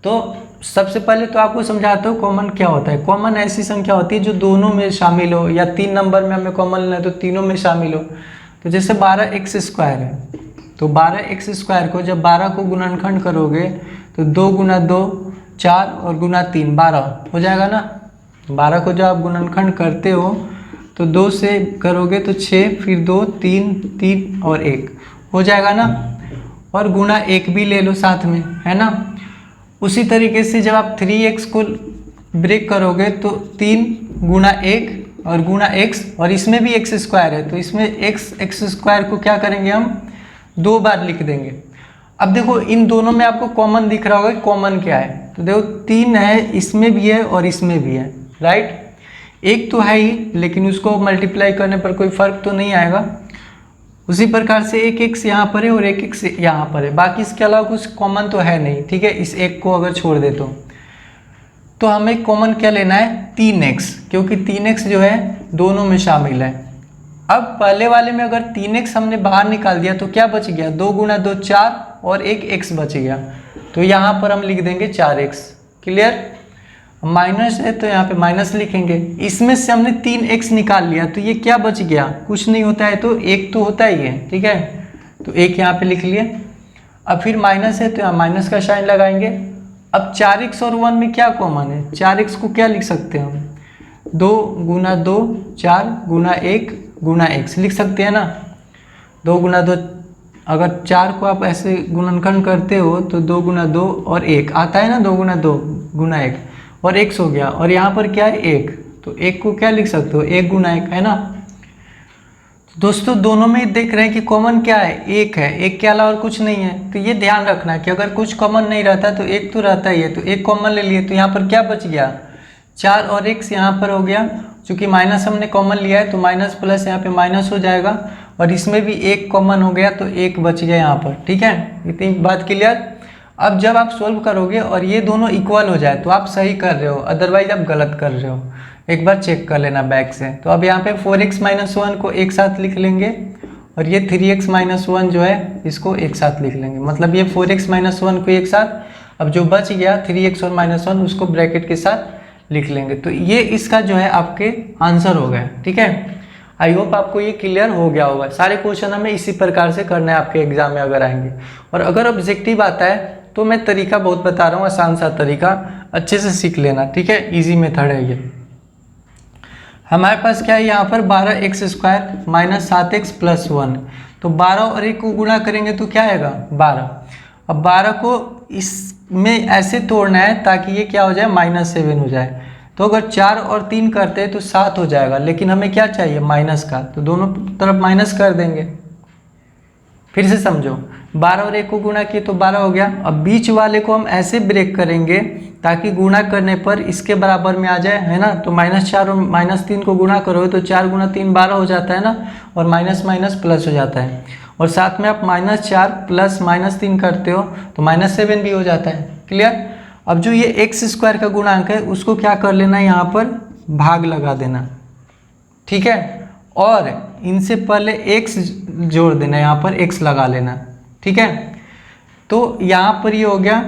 [SPEAKER 1] तो सबसे पहले तो आपको समझाता हूँ कॉमन क्या होता है। कॉमन ऐसी संख्या होती है जो दोनों में शामिल हो, या 3 नंबर में हमें कॉमन लेना है तो तीनों में शामिल हो। तो जैसे 12x² है, तो 12x² को जब 12 को गुणनखंड करोगे तो 2 गुना 2 4 और गुना 3 12 हो जाएगा ना। 12 को जब आप गुणनखंड करते हो तो 2 से करोगे तो 6, फिर 2 3 3 और 1 हो जाएगा ना। और गुना 1 भी ले लो साथ में, है ना। उसी तरीके से जब आप 3x को ब्रेक करोगे तो 3 गुना 1 और गुना x, और इसमें भी x² है तो इसमें x² को क्या करेंगे, हम 2 बार लिख देंगे। अब देखो इन दोनों में आपको कॉमन दिख रहा होगा, कॉमन क्या है, तो देखो 3 है, इसमें भी है और इसमें भी है, राइट। एक तो है ही, लेकिन उसको मल्टीप्लाई करने पर कोई फर्क तो नहीं आएगा। उसी प्रकार से एक एक्स यहाँ पर है और एक एक्स यहाँ पर है, बाकी इसके अलावा कुछ कॉमन तो है नहीं, ठीक है। इस एक को अगर छोड़ दे तो हमें कॉमन क्या लेना है, 3x, क्योंकि 3x जो है दोनों में शामिल है। अब पहले वाले में अगर 3x हमने बाहर निकाल दिया तो क्या बच गया, 2 गुना 2 4 और एक x बच गया, तो यहाँ पर हम लिख देंगे 4x। क्लियर। माइनस है तो यहाँ पे माइनस लिखेंगे। इसमें से हमने 3x निकाल लिया तो ये क्या बच गया, कुछ नहीं होता है तो एक तो होता ही है, ठीक है। तो एक यहाँ पे लिख लिए। अब फिर माइनस है तो यहाँ माइनस का साइन लगाएंगे। अब 4x और 1 में क्या कॉमन है, 4x को क्या लिख सकते हैं हम, 2 गुना 2 4 गुना 1 गुना x लिख सकते हैं ना। 2 गुना 2, अगर 4 को आप ऐसे गुणनखंड करते हो तो 2 गुना 2 और 1 आता है ना, 2 गुना 2 गुना 1 और x हो गया। और यहाँ पर क्या है 1, तो 1 को क्या लिख सकते हो, 1 गुना 1 है ना। दोस्तों दोनों में देख रहे हैं कि कॉमन क्या है, 1 है, 1 के अलावा और कुछ नहीं है। तो ये ध्यान रखना कि अगर कुछ कॉमन नहीं रहता तो 1 तो रहता ही है, तो 1 कॉमन ले लिए तो यहाँ पर क्या बच गया, 4 और x यहाँ पर हो गया। चूँकि माइनस हमने कॉमन लिया है तो माइनस प्लस यहाँ पे माइनस हो जाएगा, और इसमें भी 1 कॉमन हो गया तो 1 बच गया यहाँ पर, ठीक है। इतनी बात क्लियर। अब जब आप सोल्व करोगे और ये दोनों इक्वल हो जाए तो आप सही कर रहे हो, अदरवाइज आप गलत कर रहे हो। एक बार चेक कर लेना बैक से। तो अब यहाँ पे 4x माइनस 1 को एक साथ लिख लेंगे और ये 3x माइनस 1 जो है इसको एक साथ लिख लेंगे, मतलब ये 4x माइनस 1 को एक साथ। अब जो बच गया 3x और माइनस 1 उसको ब्रैकेट के साथ लिख लेंगे। तो ये इसका जो है आपके आंसर हो गया, ठीक है। आई होप आपको ये क्लियर हो गया होगा। सारे क्वेश्चन हमें इसी प्रकार से करना है आपके एग्जाम में अगर आएंगे। और अगर ऑब्जेक्टिव आता है तो मैं तरीका बहुत बता रहा हूँ, आसान सा तरीका, अच्छे से सीख लेना, ठीक है। इजी मेथड है ये। हमारे पास क्या है यहाँ पर 12x² माइनस 7x प्लस 1, तो 12 और 1 को गुणा करेंगे तो क्या आएगा 12। अब 12 को इसमें ऐसे तोड़ना है ताकि ये क्या हो जाए -7 हो जाए। तो अगर 4 और 3 करते हैं तो 7 हो जाएगा, लेकिन हमें क्या चाहिए माइनस का, तो दोनों तरफ माइनस कर देंगे। फिर से समझो, 12 और 1 को गुणा किए तो 12 हो गया। अब बीच वाले को हम ऐसे ब्रेक करेंगे ताकि गुणा करने पर इसके बराबर में आ जाए, है ना। तो -4 और -3 को गुणा करोगे तो 4 गुना 3 12 हो जाता है ना, और माइनस माइनस प्लस हो जाता है। और साथ में आप -4 प्लस -3 करते हो तो -7 भी हो जाता है। क्लियर। अब जो ये x² का गुणांक है उसको क्या कर लेना है, यहाँ पर भाग लगा देना, ठीक है। और इनसे पहले x जोड़ देना, यहाँ पर x लगा लेना, ठीक है। तो यहाँ पर ये हो गया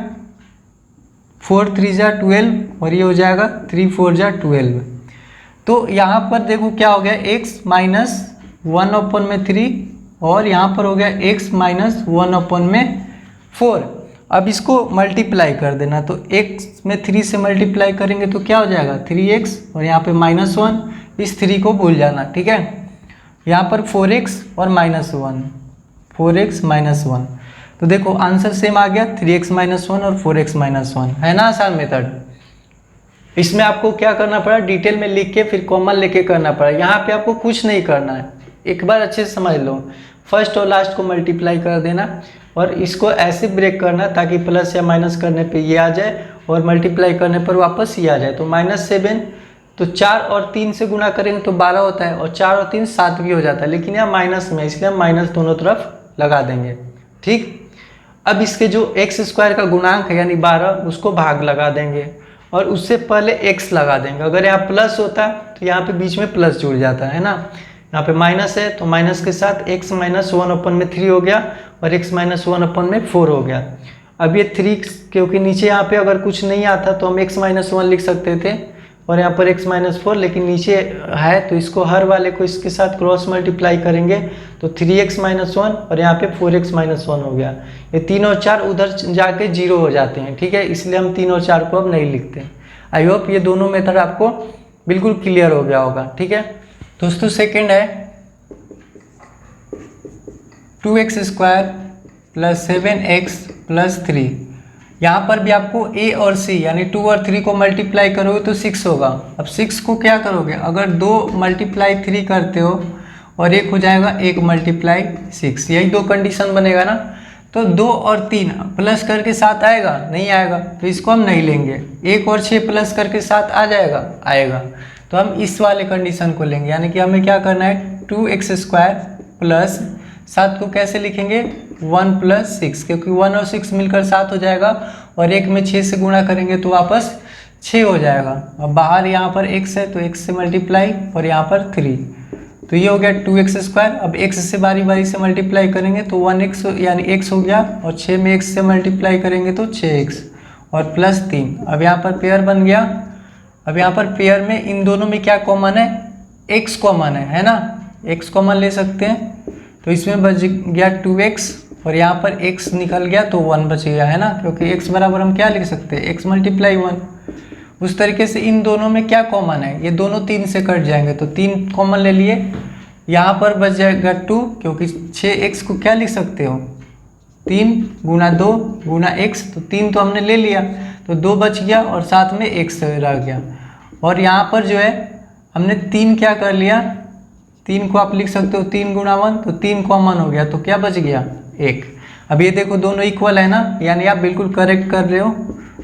[SPEAKER 1] 4 3 जा 12 और ये हो जाएगा 3 4 जा 12। तो यहाँ पर देखो क्या हो गया, x माइनस 1/3 और यहाँ पर हो गया x माइनस 1/4। अब इसको मल्टीप्लाई कर देना, तो x में 3 से मल्टीप्लाई करेंगे तो क्या हो जाएगा 3x और यहाँ पे -1, इस 3 को भूल जाना, ठीक है। यहाँ पर 4x और -1, 4x -1, तो देखो आंसर सेम आ गया, 3x -1 और 4x -1, है ना आसान मेथड। इसमें आपको क्या करना पड़ा, डिटेल में लिख के फिर कॉमन लेके करना पड़ा। यहाँ पे आपको कुछ नहीं करना है, एक बार अच्छे से समझ लो। फर्स्ट और लास्ट को मल्टीप्लाई कर देना और इसको ऐसे ब्रेक करना ताकि प्लस या माइनस करने पे ये आ जाए और मल्टीप्लाई करने पर वापस ये आ जाए। तो -7, तो 4 और 3 से गुणा करेंगे तो 12 होता है, और 4 और 3 7 भी हो जाता है, लेकिन यहाँ माइनस में, इसलिए हम माइनस दोनों तरफ लगा देंगे, ठीक। अब इसके जो x² का गुणांक है यानी 12, उसको भाग लगा देंगे और उससे पहले x लगा देंगे। अगर यहाँ प्लस होता तो यहाँ पे बीच में प्लस जुड़ जाता है ना। यहाँ पे माइनस है तो माइनस के साथ x माइनस 1/3 हो गया और x माइनस 1/4 हो गया। अब ये 3, क्योंकि नीचे यहाँ पे अगर कुछ नहीं आता तो हम x माइनस 1 लिख सकते थे और यहाँ पर x माइनस 4, लेकिन नीचे है तो इसको हर वाले को इसके साथ क्रॉस मल्टीप्लाई करेंगे तो 3x माइनस 1 और यहाँ पे 4x माइनस 1 हो गया। ये 3 और 4 उधर जाके 0 हो जाते हैं, ठीक है, इसलिए हम 3 और 4 को अब नहीं लिखते। आई होप ये दोनों मेथड आपको बिल्कुल क्लियर हो गया होगा, ठीक है। दोस्तों सेकेंड है 2x² प्लस 7x प्लस 3। यहाँ पर भी आपको a और c यानी 2 और 3 को मल्टीप्लाई करोगे तो 6 होगा। अब 6 को क्या करोगे, अगर 2 × 3 करते हो और 1 हो जाएगा 1 × 6, यही दो कंडीशन बनेगा ना। तो 2 और 3 प्लस करके 7 आएगा, नहीं आएगा, तो इसको हम नहीं लेंगे। 1 और 6 प्लस करके 7 आ जाएगा, आएगा। तो हम इस वाले कंडीशन को लेंगे, यानी कि हमें क्या करना है 2x² प्लस 7 को कैसे लिखेंगे 1 + 6, क्योंकि 1 और 6 मिलकर 7 हो जाएगा और 1 में 6 से गुणा करेंगे तो वापस 6 हो जाएगा। अब बाहर यहाँ पर x है तो x से मल्टीप्लाई और यहाँ पर 3, तो ये हो गया 2x²। अब x से बारी बारी से मल्टीप्लाई करेंगे तो 1x यानी x हो गया और 6 में x से मल्टीप्लाई करेंगे तो 6x और प्लस 3। अब यहाँ पर पेयर बन गया। अब यहाँ पर पेयर में इन दोनों में क्या कॉमन है, x कॉमन है ना, x कॉमन ले सकते हैं। तो इसमें बच गया 2x और यहाँ पर x निकल गया तो 1 बच गया है ना, क्योंकि x बराबर हम क्या लिख सकते हैं x × 1। उस तरीके से इन दोनों में क्या कॉमन है, ये दोनों 3 से कट जाएंगे तो 3 कॉमन ले लिए। यहाँ पर बच जाएगा 2, क्योंकि 6x को क्या लिख सकते हो 3 × 2 × x, तो 3 तो हमने ले लिया तो 2 बच गया और साथ में x रह गया। और यहाँ पर जो है हमने 3 क्या कर लिया, 3 को आप लिख सकते हो 3 × 1, तो 3 कॉमन हो गया तो क्या बच गया 1। अब ये देखो दोनों इक्वल है ना, यानी आप बिल्कुल करेक्ट कर रहे हो।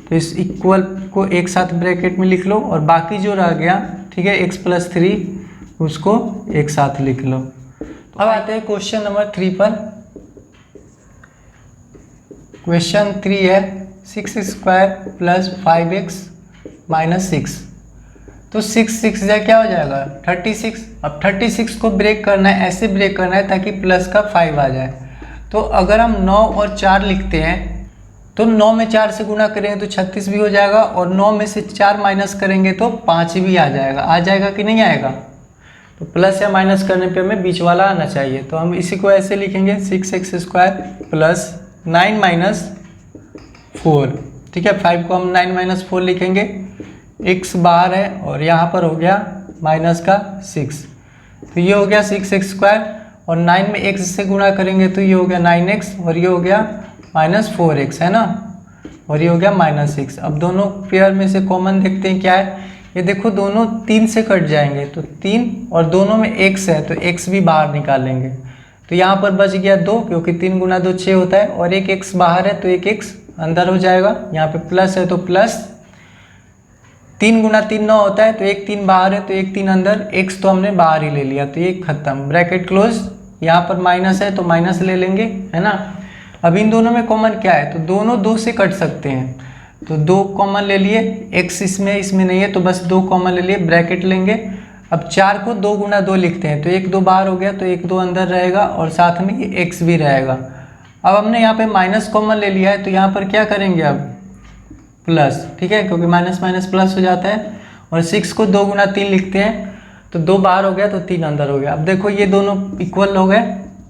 [SPEAKER 1] तो इस इक्वल को एक साथ ब्रैकेट में लिख लो और बाकी जो रह गया, ठीक है, x + 3 उसको एक साथ लिख लो। अब आते हैं क्वेश्चन नंबर 3 पर। क्वेश्चन 3 है 6² + 5x - 6, तो 6 या क्या हो जाएगा 36। अब 36 को ब्रेक करना है, ऐसे ब्रेक करना है ताकि प्लस का 5 आ जाए। तो अगर हम 9 और 4 लिखते हैं तो 9 में 4 से गुणा करेंगे तो 36 भी हो जाएगा और 9 में से 4 माइनस करेंगे तो 5 भी आ जाएगा। आ जाएगा कि नहीं आएगा, तो प्लस या माइनस करने पे हमें बीच वाला आना चाहिए। तो हम इसी को ऐसे लिखेंगे 6x² + 9 - 4, ठीक है। 5 को हम 9 - 4 लिखेंगे, x बाहर है और यहाँ पर हो गया माइनस का 6, तो ये हो गया 6x² और 9 में x से गुणा करेंगे तो ये हो गया 9x और ये हो गया -4x है ना, और ये हो गया -6। अब दोनों पेयर में से कॉमन देखते हैं क्या है, ये देखो दोनों 3 से कट जाएंगे तो 3 और दोनों में x है तो x भी बाहर निकालेंगे। तो यहाँ पर बच गया 2, क्योंकि 3 × 2 6 होता है और एक x बाहर है तो एक x अंदर हो जाएगा। यहाँ पे प्लस है तो प्लस, 3 × 3 9 होता है तो एक 3 बाहर है तो एक 3 अंदर, x तो हमने बाहर ही ले लिया तो ये खत्म, ब्रैकेट क्लोज। यहाँ पर माइनस है तो माइनस ले लेंगे, है ना। अब इन दोनों में कॉमन क्या है, तो दोनों 2 से कट सकते हैं तो 2 कॉमन ले लिए, x इसमें नहीं है तो बस 2 कॉमन ले लिए, ब्रैकेट लेंगे। अब 4 को 2 × 2 लिखते हैं तो 1 2 बाहर हो गया तो 1 2 अंदर रहेगा और साथ में ये x भी रहेगा। अब हमने यहाँ पे माइनस कॉमन ले लिया है तो यहाँ पर क्या करेंगे अब प्लस, ठीक है, क्योंकि माइनस माइनस प्लस हो जाता है। और 6 को 2 × 3 लिखते हैं तो 2 बाहर हो गया तो 3 अंदर हो गया। अब देखो ये दोनों इक्वल हो गए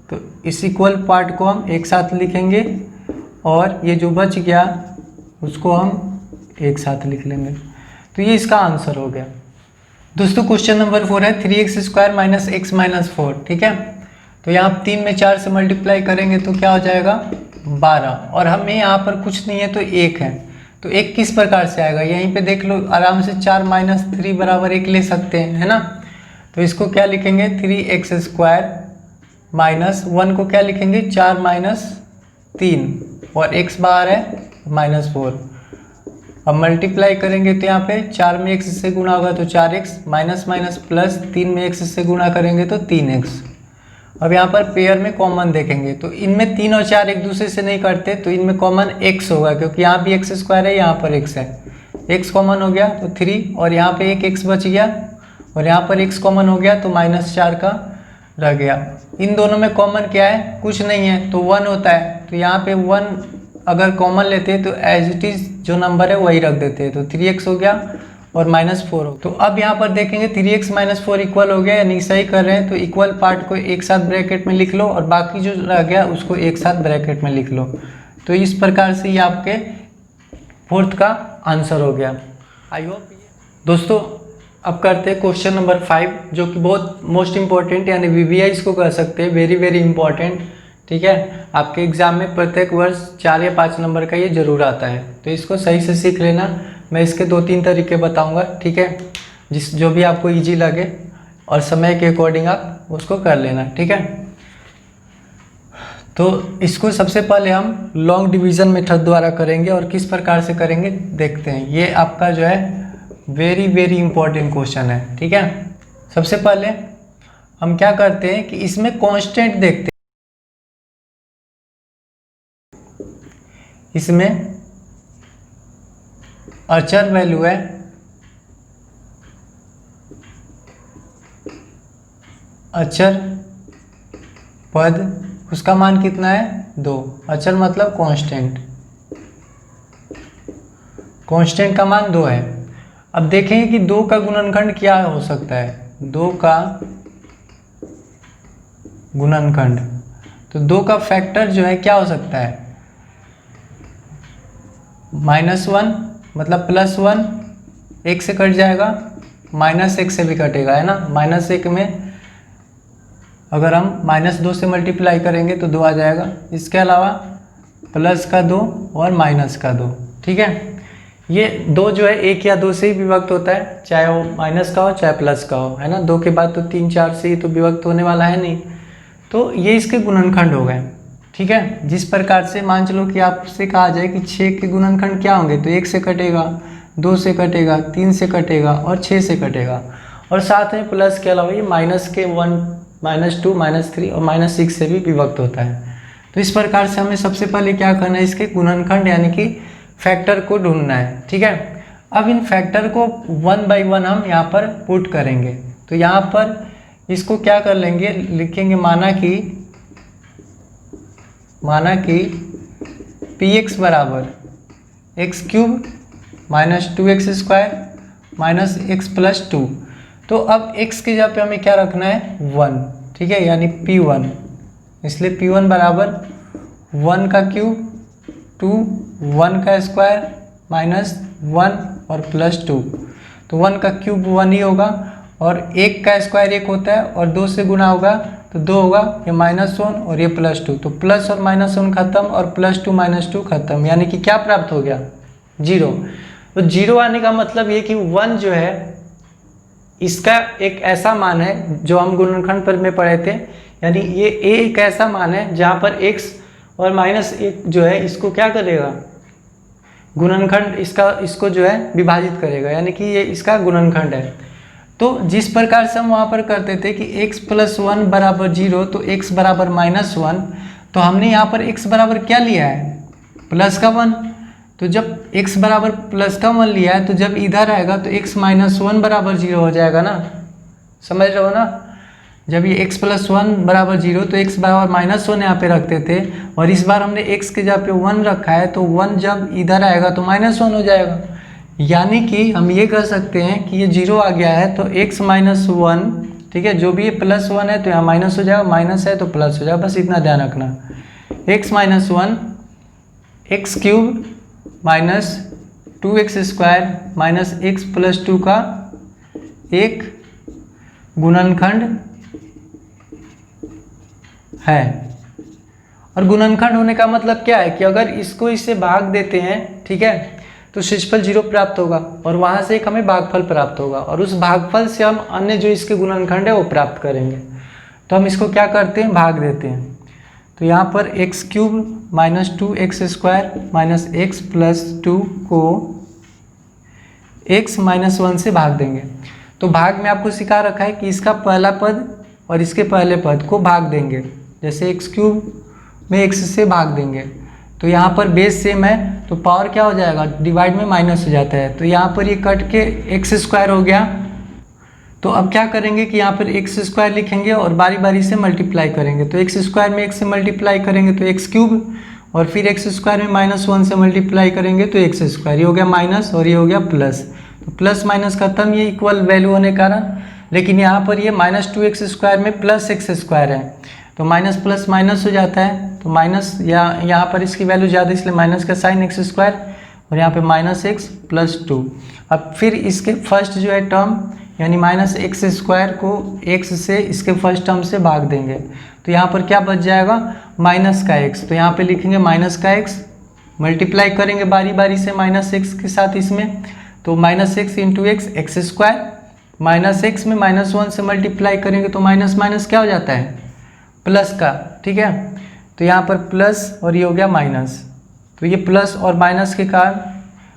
[SPEAKER 1] तो इस इक्वल पार्ट को हम एक साथ लिखेंगे और ये जो बच गया उसको हम एक साथ लिख लेंगे। तो ये इसका आंसर हो गया। दोस्तों क्वेश्चन नंबर 4 है 3x² - x - 4, ठीक है। तो यहाँ 3 में 4 से मल्टीप्लाई करेंगे तो क्या हो जाएगा 12, और हमें यहाँ पर कुछ नहीं है तो 1 है, तो 1 किस प्रकार से आएगा यहीं पे देख लो आराम से, 4 - 3 = 1 ले सकते हैं, है ना। तो इसको क्या लिखेंगे 3x² -1 को क्या लिखेंगे 4 - 3 और x बाहर है -4। अब मल्टीप्लाई करेंगे तो यहाँ पे 4 में x से गुणा होगा तो 4x माइनस प्लस 3 में x से गुणा करेंगे तो 3x। अब यहाँ पर पेयर में कॉमन देखेंगे तो इनमें 3 और 4 एक दूसरे से नहीं करते तो इनमें कॉमन x होगा, क्योंकि यहाँ भी x² है यहाँ पर x है, x कॉमन हो गया तो 3 और यहाँ पे एक x बच गया और यहाँ पर x कॉमन हो गया तो -4 का रह गया। इन दोनों में कॉमन क्या है, कुछ नहीं है तो 1 होता है, तो यहाँ पे 1 अगर कॉमन लेते हैं तो एज इट इज़ जो नंबर है वही रख देते हैं, तो 3x हो गया और -4 हो। तो अब यहाँ पर देखेंगे 3x - 4 इक्वल हो गया, यानी सही कर रहे हैं। तो इक्वल पार्ट को एक साथ ब्रैकेट में लिख लो और बाकी जो रह गया उसको एक साथ ब्रैकेट में लिख लो। तो इस प्रकार से ये आपके 4th का आंसर हो गया। आई होप दोस्तों अब करते हैं क्वेश्चन नंबर 5, जो कि बहुत मोस्ट इंपॉर्टेंट, यानी VBI इसको कह सकते हैं, वेरी वेरी इंपॉर्टेंट, ठीक है। आपके एग्जाम में प्रत्येक वर्ष 4 या 5 नंबर का ये जरूर आता है, तो इसको सही से सीख लेना। मैं इसके 2-3 तरीके बताऊंगा, ठीक है, जो भी आपको इजी लगे और समय के अकॉर्डिंग आप उसको कर लेना, ठीक है। तो इसको सबसे पहले हम लॉन्ग डिवीज़न मेथड द्वारा करेंगे और किस प्रकार से करेंगे देखते हैं। ये आपका जो है वेरी वेरी इंपॉर्टेंट क्वेश्चन है, ठीक है। सबसे पहले हम क्या करते हैं कि इसमें कांस्टेंट देखते हैं। इसमें अचर वैल्यू है, अचर पद, उसका मान कितना है 2। अचर मतलब कांस्टेंट, कांस्टेंट का मान 2 है। अब देखेंगे कि 2 का गुणनखंड क्या हो सकता है। 2 का गुणनखंड, तो 2 का फैक्टर जो है क्या हो सकता है, -1 मतलब +1, 1 से कट जाएगा, -1 से भी कटेगा, है ना। -1 में अगर हम -2 से मल्टीप्लाई करेंगे तो 2 आ जाएगा। इसके अलावा प्लस का 2 और माइनस का 2, ठीक है। ये 2 जो है 1 या 2 से ही विभक्त होता है, चाहे वो माइनस का हो चाहे प्लस का हो, है ना। 2 के बाद तो 3 4 से ही तो विभक्त होने वाला है नहीं। तो ये इसके गुणनखंड हो गए, ठीक है। जिस प्रकार से मान चलो कि आपसे कहा जाए कि 6 के गुणनखंड क्या होंगे, तो 1 से कटेगा, 2 से कटेगा, 3 से कटेगा और 6 से कटेगा। और साथ में प्लस के अलावा ये माइनस के 1, -2, -3 और -6 से भी विभक्त होता है। तो इस प्रकार से हमें सबसे पहले क्या करना है, इसके गुणनखंड यानी कि फैक्टर को ढूंढना है, ठीक है। अब इन फैक्टर को 1 बाय 1 हम यहाँ पर पुट करेंगे। तो यहाँ पर इसको क्या कर लेंगे, लिखेंगे माना कि px बराबर x³ - 2x² - x + 2। तो अब x की जगह पे हमें क्या रखना है 1, ठीक है, यानी p1। इसलिए p1 बराबर 1 का क्यूब 2, 1 का स्क्वायर -1 और +2। तो 1 का क्यूब 1 ही होगा और 1 का स्क्वायर 1 होता है और 2 से गुना होगा तो 2 होगा, ये -1 और ये +2। तो प्लस और -1 खत्म और +2 -2 खत्म, यानी कि क्या प्राप्त हो गया 0। तो 0 आने का मतलब ये कि 1 जो है इसका एक ऐसा मान है जो हम गुणनखंड पर में पढ़े थे, यानी ये a एक ऐसा मान है जहाँ पर x और -1 जो है इसको क्या करेगा, गुणनखंड इसको जो है विभाजित करेगा, यानी कि ये इसका गुणनखंड है। तो जिस प्रकार से हम वहाँ पर करते थे कि x + 1 बराबर 0, तो x बराबर -1, तो हमने यहाँ पर x बराबर क्या लिया है, प्लस का 1। तो जब x बराबर प्लस का 1 लिया है तो जब इधर आएगा तो x - 1 बराबर 0 हो जाएगा ना, समझ रहे हो ना। जब ये x + 1 बराबर 0 तो x बराबर -1 यहाँ पे रखते थे और इस बार हमने x के जगह पे 1 रखा है, तो 1 जब इधर आएगा तो -1 हो जाएगा। यानी कि हम ये कह सकते हैं कि ये 0 आ गया है तो x - 1, ठीक है, जो भी ये +1 है तो यहाँ माइनस हो जाएगा, माइनस है तो प्लस हो जाएगा, बस इतना ध्यान रखना। x - 1 x³ - 2x² - x + 2 का एक गुणनखंड है। और गुणनखंड होने का मतलब क्या है कि अगर इसको इससे भाग देते हैं, ठीक है, तो शेषफल 0 प्राप्त होगा और वहाँ से एक हमें भागफल प्राप्त होगा और उस भागफल से हम अन्य जो इसके गुणनखंड है वो प्राप्त करेंगे। तो हम इसको क्या करते हैं, भाग देते हैं। तो यहाँ पर x³ - 2x² - x + 2 को x - 1 से भाग देंगे। तो भाग में आपको सिखा रखा है कि इसका पहला पद और इसके पहले पद को भाग देंगे। जैसे x³ में x से भाग देंगे तो यहाँ पर बेस सेम है तो पावर क्या हो जाएगा, डिवाइड में माइनस हो जाता है, तो यहाँ पर ये कट के x² हो गया। तो अब क्या करेंगे कि यहाँ पर x² लिखेंगे और बारी बारी से मल्टीप्लाई करेंगे। तो x² में x से मल्टीप्लाई करेंगे तो x³ और फिर x² में -1 से मल्टीप्लाई करेंगे तो x², ये हो गया माइनस और ये हो गया प्लस। तो प्लस माइनस खत्म, ये इक्वल वैल्यू होने का कारण। लेकिन यहाँ पर ये -2x² में +x² है तो माइनस प्लस माइनस हो जाता है, तो माइनस यहाँ पर इसकी वैल्यू ज़्यादा इसलिए माइनस का साइन x² और यहाँ पे -x + 2। अब फिर इसके फर्स्ट जो है टर्म यानी -x² को x से इसके फर्स्ट टर्म से भाग देंगे तो यहाँ पर क्या बच जाएगा, माइनस का x। तो यहाँ पे लिखेंगे माइनस का x, मल्टीप्लाई करेंगे बारी बारी से -x के साथ इसमें, तो -x × x x², -x में -1 से मल्टीप्लाई करेंगे तो माइनस माइनस क्या हो जाता है, प्लस का, ठीक है। तो यहाँ पर प्लस और ये हो गया माइनस, तो ये प्लस और माइनस के कारण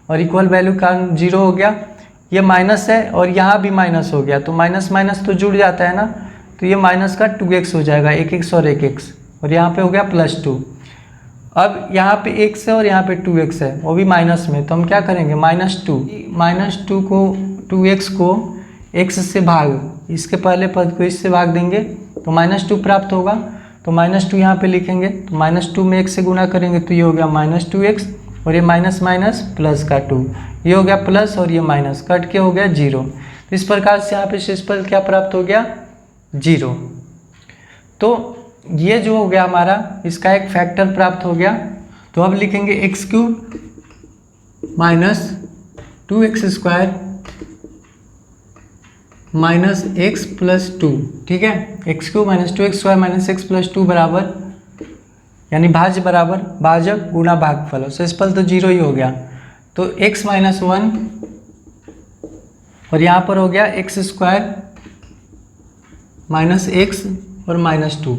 [SPEAKER 1] और इक्वल वैल्यू कारण 0 हो गया। ये माइनस है और यहाँ भी माइनस हो गया, तो माइनस माइनस तो जुड़ जाता है ना, तो ये माइनस का 2x हो जाएगा, एक एक्स और एक एक्स, और यहाँ पे हो गया +2। अब यहाँ पे x है और यहाँ पे 2x है, वो भी माइनस में, तो हम क्या करेंगे -2 को 2x को x से भाग, इसके पहले पद को इससे भाग देंगे तो -2 प्राप्त होगा। तो -2 यहाँ पे लिखेंगे, तो -2 में x से गुणा करेंगे तो ये हो गया -2x, और ये माइनस माइनस प्लस का 2, ये हो गया प्लस और ये माइनस कट के हो गया 0। तो इस प्रकार से यहाँ पे शेषफल क्या प्राप्त हो गया 0। तो ये जो हो गया हमारा, इसका एक फैक्टर प्राप्त हो गया। तो अब लिखेंगे x³ - 2x² - x + 2, ठीक है। x³ - 2x² - x + 2 बराबर, यानी भाज्य बराबर भाजक गुना भागफल, और शेषफल तो 0 ही हो गया। तो x - 1 और यहाँ पर हो गया x² - x और -2।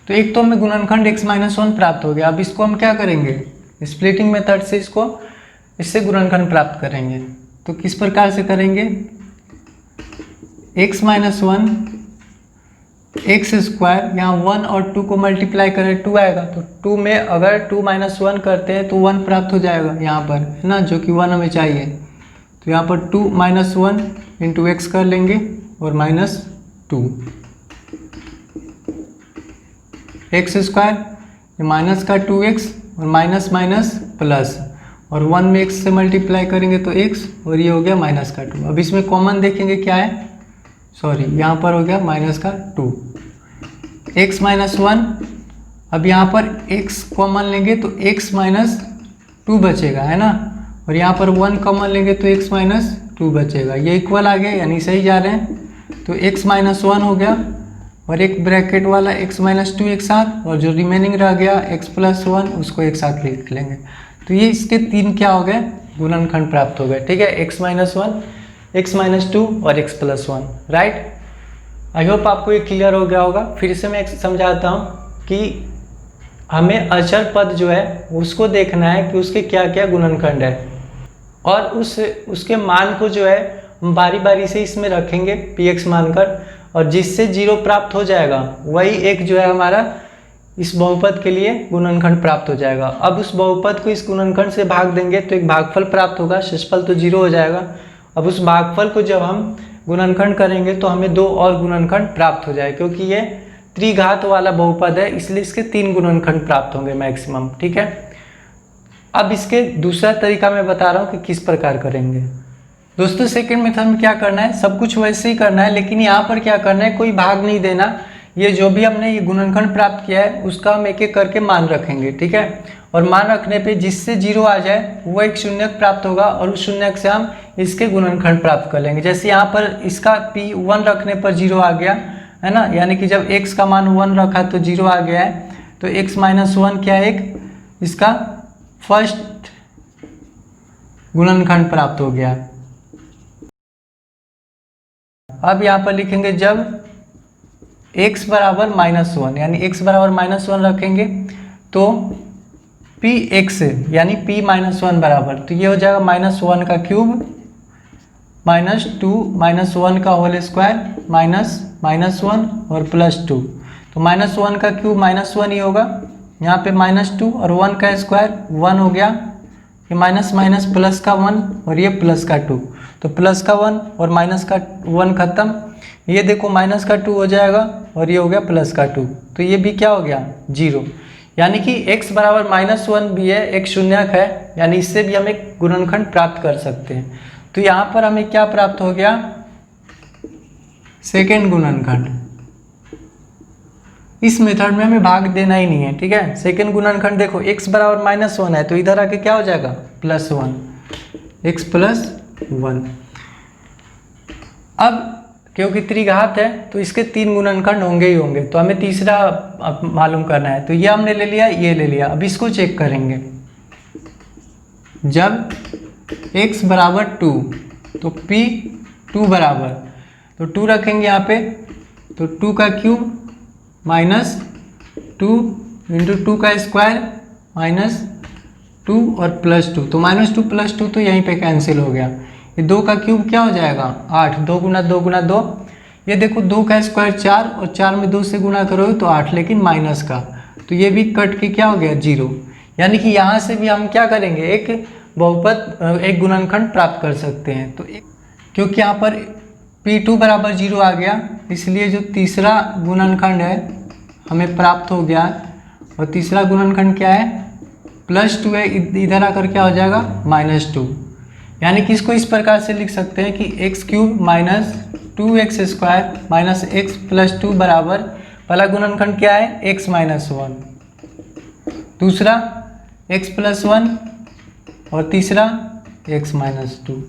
[SPEAKER 1] तो एक तो हमें गुणनखंड x - 1 प्राप्त हो गया। अब इसको हम क्या करेंगे, स्प्लिटिंग मेथड से इससे गुणनखंड प्राप्त करेंगे। तो किस प्रकार से करेंगे, x - 1 x², यहाँ 1 और 2 को मल्टीप्लाई करें 2 आएगा, तो 2 में अगर 2 - 1 करते हैं तो 1 प्राप्त हो जाएगा यहाँ पर, है ना, जो कि 1 हमें चाहिए। तो यहाँ पर 2 - 1 × x कर लेंगे और -2 x², ये माइनस का 2x और माइनस माइनस प्लस, और 1 में x से मल्टीप्लाई करेंगे तो x, और ये हो गया -2। अब इसमें कॉमन देखेंगे क्या है, सॉरी यहाँ पर हो गया -2, x - 1। अब यहाँ पर x कॉमन लेंगे तो x - 2 बचेगा, है ना, और यहाँ पर 1 कॉमन लेंगे तो x - 2 बचेगा। ये इक्वल आ गया, यानी सही जा रहे हैं। तो x - 1 हो गया और एक ब्रैकेट वाला x - 2 एक साथ, और जो रिमेनिंग रह गया x + 1 उसको एक साथ लिख लेंगे। तो ये इसके 3 क्या हो गए, गुणनखंड प्राप्त हो गए, ठीक है, x - 1, x - 2 और x + 1, राइट। आई होप आपको ये क्लियर हो गया होगा। फिर से मैं समझाता हूँ कि हमें अचर पद जो है उसको देखना है कि उसके क्या क्या गुणनखंड है, और उसके मान को जो है हम बारी बारी से इसमें रखेंगे px मानकर, और जिससे 0 प्राप्त हो जाएगा वही एक जो है हमारा इस बहुपद के लिए गुणनखंड प्राप्त हो जाएगा। अब उस बहुपद को इस गुणनखंड से भाग देंगे तो एक भागफल प्राप्त होगा, शेषफल तो 0 हो जाएगा। अब उस भागफल को जब हम गुणनखंड करेंगे तो हमें 2 और गुणनखंड प्राप्त हो जाए, क्योंकि ये त्रिघात वाला बहुपद है, इसलिए इसके 3 गुणनखंड प्राप्त होंगे मैक्सिमम, ठीक है। अब इसके दूसरा तरीका मैं बता रहा हूँ कि किस प्रकार करेंगे। दोस्तों सेकंड मेथड में क्या करना है, सब कुछ वैसे ही करना है, लेकिन यहाँ पर क्या करना है, कोई भाग नहीं देना। ये जो भी हमने ये गुणनखंड प्राप्त किया है उसका हम एक एक करके मान रखेंगे, ठीक है। और मान रखने पे जिससे 0 आ जाए वो एक शून्यक प्राप्त होगा, और उस शून्यक से हम इसके गुणनखंड प्राप्त कर लेंगे। जैसे यहाँ पर इसका p1 रखने पर 0 आ गया, है ना, यानी कि जब x का मान 1 रखा तो 0 आ गया है। तो x - 1 क्या है, एक इसका फर्स्ट गुणनखंड प्राप्त हो गया। अब यहाँ पर लिखेंगे जब x बराबर -1, यानी x बराबर -1 रखेंगे तो px यानी p - 1 बराबर, तो ये हो जाएगा -1 का क्यूब -2 -1 का होल स्क्वायर -1 और +2। तो -1 का क्यूब -1 ही होगा, यहाँ पे -2 और 1 का स्क्वायर 1 हो गया, ये माइनस माइनस प्लस का 1 और ये प्लस का 2, तो प्लस का 1 और माइनस का 1 खत्म, ये देखो माइनस का 2 हो जाएगा और ये हो गया प्लस का 2, तो ये भी क्या हो गया 0। यानी कि x बराबर -1 भी है, एक शून्यक है, यानी इससे भी हम एक गुणनखंड प्राप्त कर सकते हैं। तो यहाँ पर हमें क्या प्राप्त हो गया, सेकेंड गुणनखंड। इस मेथड में हमें भाग देना ही नहीं है, ठीक है। सेकेंड गुणनखंड देखो x बराबर -1 है, तो इधर आके क्या हो जाएगा +1, x + 1। अब क्योंकि त्रिघात है तो इसके 3 गुणनखंड होंगे ही होंगे, तो हमें तीसरा मालूम करना है। तो ये हमने ले लिया, ये ले लिया, अब इसको चेक करेंगे। जब x बराबर 2 तो p 2 बराबर, तो 2 रखेंगे यहाँ पे, तो 2 का क्यूब -2 × 2 का स्क्वायर -2 और +2, तो -2 + 2 तो यहीं पे कैंसिल हो गया, ये 2 का क्यूब क्या हो जाएगा 8, 2 गुना 2 गुना 2, ये देखो 2 का स्क्वायर 4 और 4 में 2 से गुना करोगे तो 8, लेकिन माइनस का, तो ये भी कट के क्या हो गया 0। यानी कि यहाँ से भी हम क्या करेंगे एक बहुपद एक गुणनखंड प्राप्त कर सकते हैं। तो क्योंकि यहाँ पर P2 बराबर 0 आ गया, इसलिए जो तीसरा गुणनखंड है हमें प्राप्त हो गया। और तीसरा गुणनखंड क्या है +2 है, इधर आकर क्या हो जाएगा -2। यानी कि इसको इस प्रकार से लिख सकते हैं कि x³ minus 2x² minus x + 2 बराबर, पहला गुणनखंड क्या है x - 1, दूसरा x + 1 और तीसरा x - 2।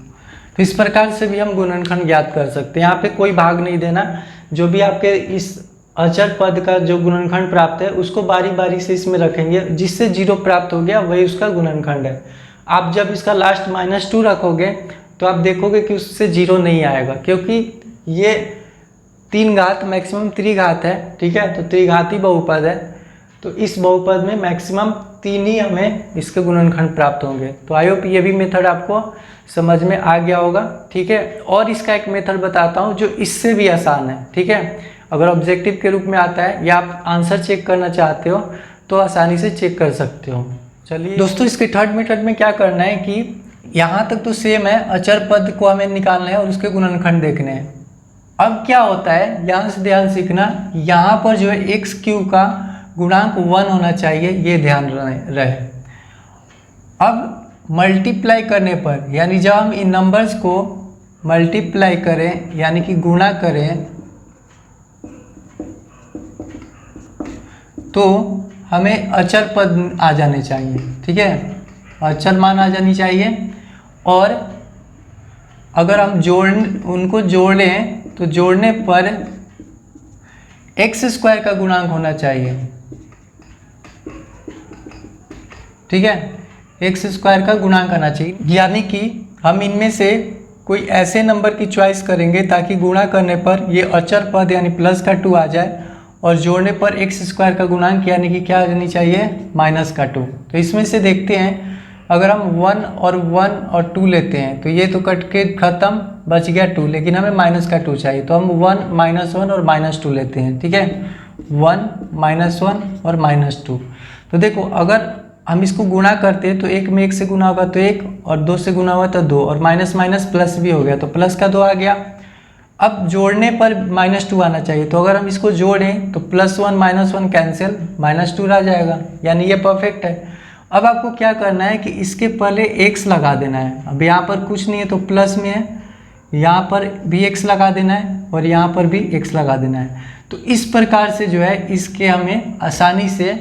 [SPEAKER 1] तो इस प्रकार से भी हम गुणनखंड ज्ञात कर सकते हैं। यहाँ पे कोई भाग नहीं देना, जो भी आपके इस अचर पद का जो गुणनखंड प्राप्त है उसको बारी बारी से इसमें रखेंगे, जिससे 0 प्राप्त हो गया वही उसका गुणनखंड है। आप जब इसका लास्ट -2 रखोगे तो आप देखोगे कि उससे 0 नहीं आएगा, क्योंकि ये 3 घात मैक्सिमम त्रिघात है, ठीक है। तो त्रिघाती बहुपद है, तो इस बहुपद में मैक्सिमम 3 ही हमें इसके गुणनखंड प्राप्त होंगे। तो आई होप ये भी मेथड आपको समझ में आ गया होगा, ठीक है। और इसका एक मेथड बताता हूँ जो इससे भी आसान है, ठीक है। अगर ऑब्जेक्टिव के रूप में आता है या आप आंसर चेक करना चाहते हो तो आसानी से चेक कर सकते हो। चलिए दोस्तों, इसके थर्ड मेथड में क्या करना है कि यहाँ तक तो सेम है, अचर पद को हमें निकालना है और उसके गुणनखंड देखने हैं। अब क्या होता है, यहाँ से ध्यान सीखना, यहाँ पर जो है x³ का गुणांक 1 होना चाहिए, ये ध्यान रहे। अब मल्टीप्लाई करने पर, यानी जब हम इन नंबर्स को मल्टीप्लाई करें यानी कि गुणा करें, तो हमें अचर पद आ जाने चाहिए, ठीक है, अचर मान आ जानी चाहिए। और अगर हम उनको जोड़ें तो जोड़ने पर x² का गुणांक होना चाहिए, ठीक है, x² का गुणांक आना चाहिए। यानी कि हम इनमें से कोई ऐसे नंबर की चॉइस करेंगे ताकि गुणा करने पर ये अचर पद यानी +2 आ जाए, और जोड़ने पर x² का गुणांक यानी कि क्या आ जानी चाहिए -2। तो इसमें से देखते हैं, अगर हम 1 और 2 लेते हैं तो ये तो कट के ख़त्म, बच गया 2, लेकिन हमें -2 चाहिए, तो हम 1 -1 और -2 लेते हैं, ठीक है, 1 -1 और -2। तो देखो अगर हम इसको गुणा करते हैं तो 1 में 1 से गुना होगा तो 1, और 2 से गुना हुआ तो 2, और माइनस माइनस प्लस भी हो गया तो प्लस का 2 आ गया। अब जोड़ने पर -2 आना चाहिए, तो अगर हम इसको जोड़ें तो +1 -1 कैंसिल, -2 रह जाएगा, यानी ये परफेक्ट है। अब आपको क्या करना है कि इसके पहले x लगा देना है। अब यहाँ पर कुछ नहीं है तो प्लस में है, यहाँ पर भी x लगा देना है और यहाँ पर भी x लगा देना है। तो इस प्रकार से जो है इसके हमें आसानी से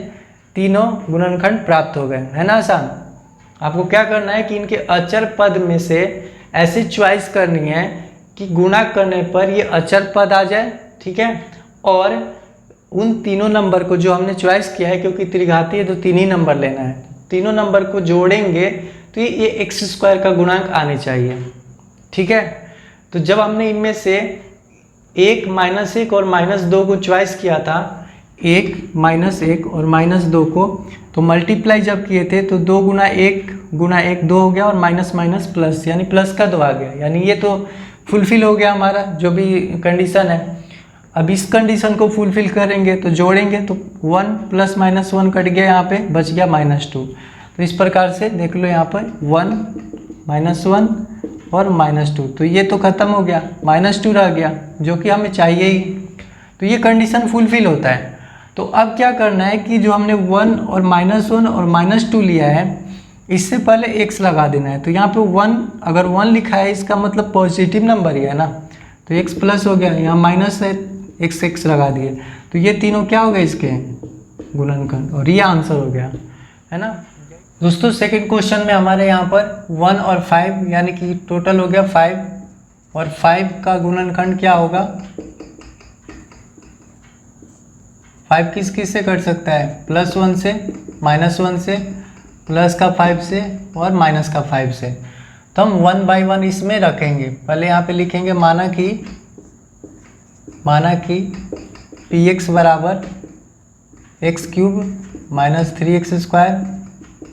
[SPEAKER 1] तीनों गुणनखंड प्राप्त हो गए, है ना आसान। आपको क्या करना है कि इनके अचर पद में से ऐसी चॉइस करनी है कि गुणा करने पर ये अचर पद आ जाए, ठीक है, और उन तीनों नंबर को जो हमने चॉइस किया है, क्योंकि त्रिघाती है तो 3 ही नंबर लेना है, तीनों नंबर को जोड़ेंगे तो ये x² का गुणांक आने चाहिए, ठीक है। तो जब हमने इनमें से 1 -1 और -2 को चॉइस किया था, 1 -1 और -2 को, तो मल्टीप्लाई जब किए थे तो 2 × 1 2 हो गया, और माइनस माइनस प्लस यानी प्लस का 2 आ गया, यानी ये तो फुलफिल हो गया हमारा जो भी कंडीशन है। अब इस कंडीशन को फुलफिल करेंगे तो जोड़ेंगे तो 1 + -1 कट गया, यहाँ पे बच गया -2। तो इस प्रकार से देख लो यहाँ पर 1 -1 और -2, तो ये तो ख़त्म हो गया, -2 रह गया जो कि हमें चाहिए ही, तो ये कंडीशन फुलफिल होता है। तो अब क्या करना है कि जो हमने 1 और -1 और -2 लिया है, इससे पहले x लगा देना है। तो यहाँ पे 1 अगर 1 लिखा है इसका मतलब पॉजिटिव नंबर ही है ना, तो x प्लस हो गया, यहाँ माइनस है, x लगा दिए, तो ये तीनों क्या हो गए इसके गुणनखंड, और ये आंसर हो गया, है ना। दोस्तों सेकंड क्वेश्चन में हमारे यहाँ पर 1 और 5 यानी कि टोटल हो गया 5, और 5 का गुणनखंड क्या होगा, 5 किस किस से कट सकता है, +1 से, -1 से, प्लस का 5 से और माइनस का 5 से। तो हम 1 बाई 1 इसमें रखेंगे। पहले यहाँ पे लिखेंगे माना कि px बराबर x³ -3x²